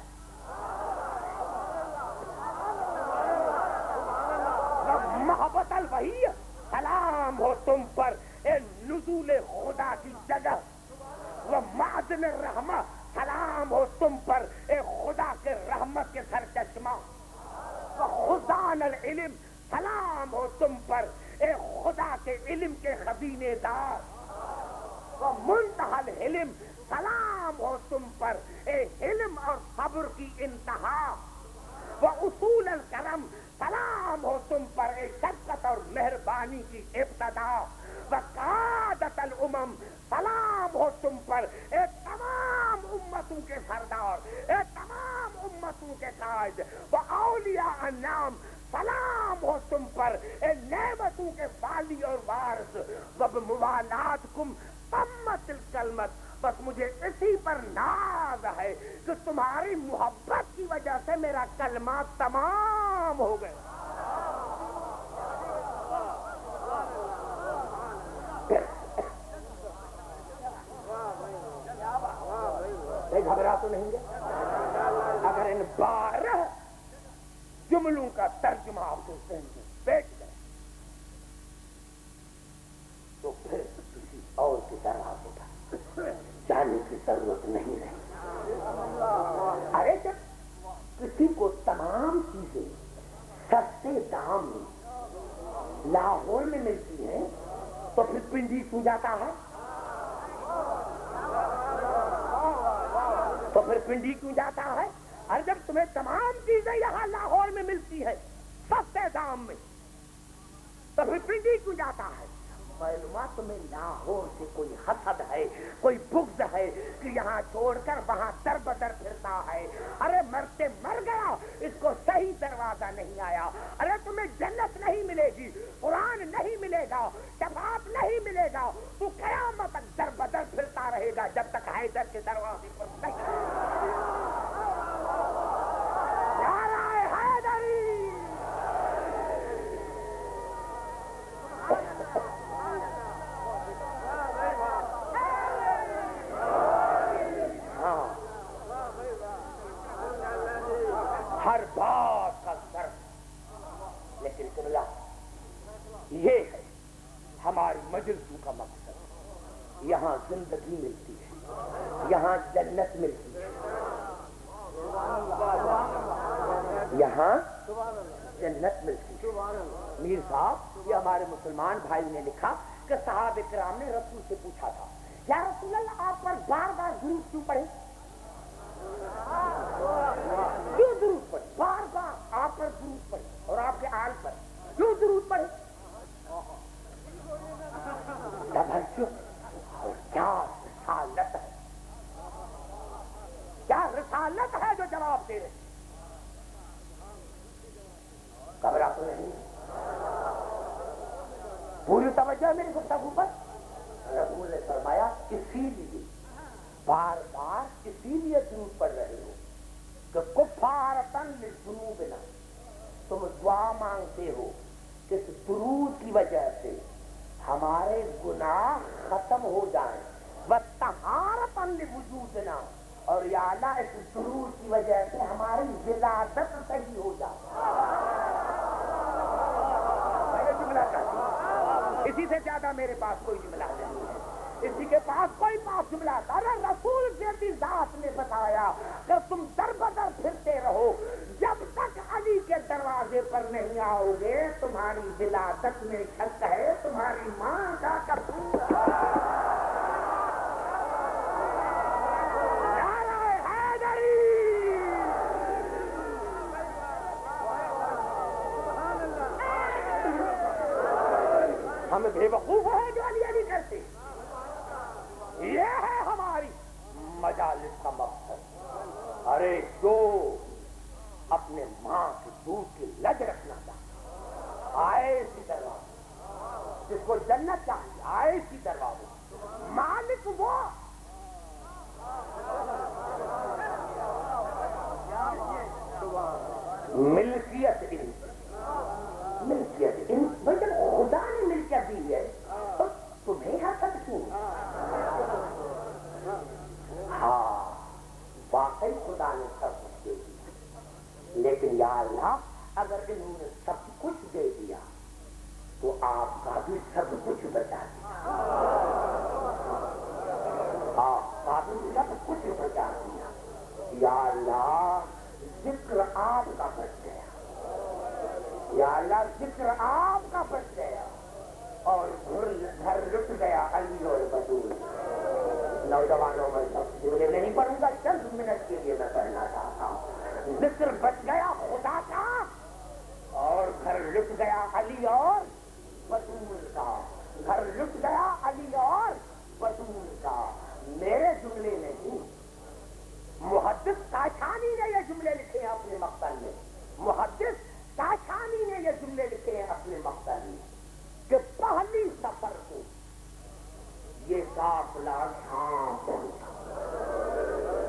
محبت الوحی، سلام ہو تم پر اے نزول خدا کی جگہ. وہ معدن الرحمہ، سلام ہو تم پر اے خدا کے رحمت کے سرچشمہ. وہ خزان العلم، سلام ہو تم پر اے خدا کے علم کے خزینے دار. وہ منتہا الحلم، سلام ہو تم پر اے علم اور صبر کی انتہا. وہ اصول الکرم، سلام ہو تم پر اے شفقت اور مہربانی کی ابتدا. وقادت الامم، سلام ہو تم پر اے تمام امتوں کے سردار، اے تمام امتوں کے تاج. وہ اولیاء النعم، سلام ہو تم پر اے نعمتوں کے والی اور وارث. وبموالاتکم تمت الکلمت، بس مجھے اسی پر ناز ہے کہ تمہاری محبت کی وجہ سے میرا کلمہ تمام ہو گیا. گھبرا تو نہیں گے؟ اگر ان 12 جملوں کا ترجمہ آپ کو ذہن میں بیٹھ جائے تو پھر کسی اور کی دروازے پر جانے کی ضرورت نہیں رہی. ارے جب کسی کو تمام چیزیں سستے دام میں لاہور میں ملتی ہیں تو پھر پنڈی کیوں جاتا ہے؟ تو پھر پنڈی کیوں جاتا ہے؟ اور جب تمہیں تمام چیزیں یہاں لاہور میں ملتی ہے سستے دام میں تو پھر پنڈی کیوں جاتا ہے؟ معلومات تمہیں لاہور سے کوئی حسد ہے، کوئی بغض ہے کہ یہاں چھوڑ کر وہاں در بدر پھرتا ہے. ارے مرتے مر گیا، اس کو صحیح دروازہ نہیں آیا. ارے تمہیں جنت نہیں ملے گی، قرآن نہیں ملے گا، شفاعت نہیں ملے گا، تو قیامت تک در بدر پھرتا رہے گا جب تک حیدر کے دروازے پر نہیں. ہر بات کا ضرب. لیکن قبلہ یہ ہے ہماری مجلسوں کا مقصد. یہاں زندگی ملتی ہے، یہاں جنت ملتی ہے. یہاں جنت ملتی ہے۔ میر صاحب یہ ہمارے مسلمان بھائی نے لکھا کہ صحابہ کرام نے رسول سے پوچھا تھا یا رسول اللہ آپ پر بار بار درود کیوں پڑھے؟ کیوں درود پڑھے؟ بار بار آپ پر درود پڑھے اور آپ کے آل پر کیوں درود پڑھے؟ اور کیا رسالت ہے، کیا رسالت ہے جو جواب دے رہے؟ گھبرا تو نہیں، پوری توجہ میری گفتگو پر۔ رسول نے فرمایا اسی لیے بار بار اسی لیے درود پڑھ رہے ہو کہ کفارتن لذنوبنا، تم دعا مانگتے ہو کہ اس درود کی وجہ سے ہمارے گناہ ختم ہو جائیں، وطہارتن لوجودنا، اور یا اللہ اس درود کی وجہ سے ہماری ولادت صحیح ہو جائے۔ اسی سے زیادہ میرے پاس کوئی جملہ نہیں ہے، اسی کے پاس کوئی پاس جملہ تھا۔ رسول کی ذات نے بتایا کہ تم در بدر پھرتے رہو، جب تک علی کے دروازے پر نہیں آؤ گے تمہاری ولادت میں شک ہے، تمہاری ماں کا قصور ہم بے وقوف ہیں جو علی علی کرتے، یہ ہے ہماری مجالس کا مقصد۔ ارے جو اپنے ماں کے دودھ کی لج رکھنا چاہتا آئے اسی دروازے، جس کو جنت چاہیے آئے اسی دروازے، مالک وہ ملکیت ان، ملکیت ان جب خدا نے ملکیت دی ہے تو تمہیں حسد کیوں؟ ہاں واقعی خدا نے سب کچھ دے دیا، لیکن یا اللہ اگر انہوں نے سب کچھ دے دیا تو آپ کا بھی سب کچھ بچا دیا، آپ کا بھی سب کچھ بچا دیا۔ یا اللہ ذکر آپ کا بچ گیا، یا اللہ ذکر آپ کا بچ گیا، اور گھر لٹ گیا علی اور بطول۔ نوجوانوں میں سب جملے نہیں پڑھوں گا، چند منٹ کے لیے میں پڑھنا چاہتا ہوں۔ ذکر بچ گیا خدا کا اور گھر لٹ گیا علی اور بطول کا، گھر لٹ گیا علی اور بطول کا۔ میرے جملے نہیں، محدث کاشانی نے یہ جملے لکھے ہیں اپنے مقتل میں، محدث کاشانی نے یہ جملے لکھے ہیں اپنے مقتل میں کہ پہلی سفر کو یہ قافلہ شام پہنچا،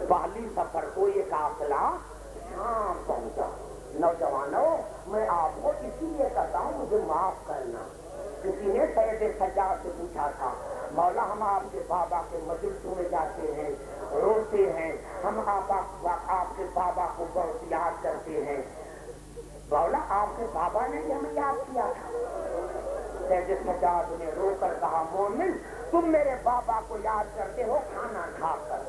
پہلی سفر کو یہ قافلہ شام پہنچا۔ نوجوانوں میں آپ کو اسی لیے کہتا ہوں مجھے معاف کرنا، کسی نے سید سجاد سے پوچھا تھا مولا ہم آپ کے بابا کے مجلسوں میں جاتے ہیں، روتے ہیں، ہم آپ کے بابا کو بہت یاد کرتے ہیں، مولا آپ کے بابا نے بھی ہمیں یاد کیا تھا۔ سید سجاد نے رو کر کہا مومن تم میرے بابا کو یاد کرتے ہو کھانا کھا کر،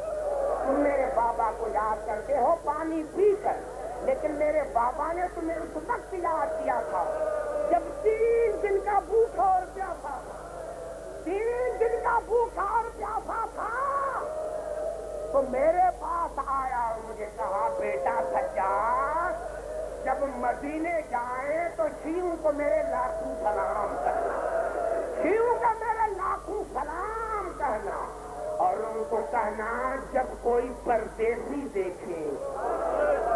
تم میرے بابا کو یاد کرتے ہو پانی پی کر، لیکن میرے بابا نے تمہیں اس وقت یاد کیا تھا جب 3 دن کا بھوکا اور پیاسا تھا، 3 دن کا بھوکا اور پیاسا تھا، تو میرے پاس آیا اور مجھے کہا بیٹا سجاد جب مدینے جائیں تو شیوں کو میرے لاکھوں سلام کرنا، شیوں کا میرے لاکھوں سلام کہنا، اور ان کو کہنا جب کوئی پردیسی دیکھے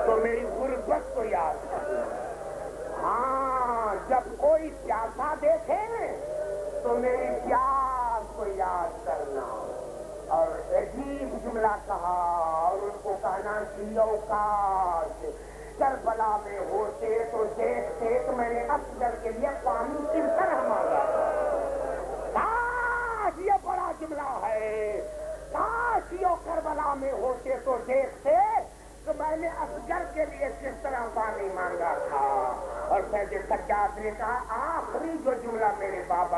تو میری غربت کو یاد کرنا، ہاں جب کوئی پیاسا دیکھے تو میری پیاس کو یاد کرنا۔ اور عجیب جملہ کہا اور ان کو کہنا شیعوں کاش کربلا میں ہوتے تو دیکھتے تو میں نے افضل کے لیے پانی کس طرح مانگا،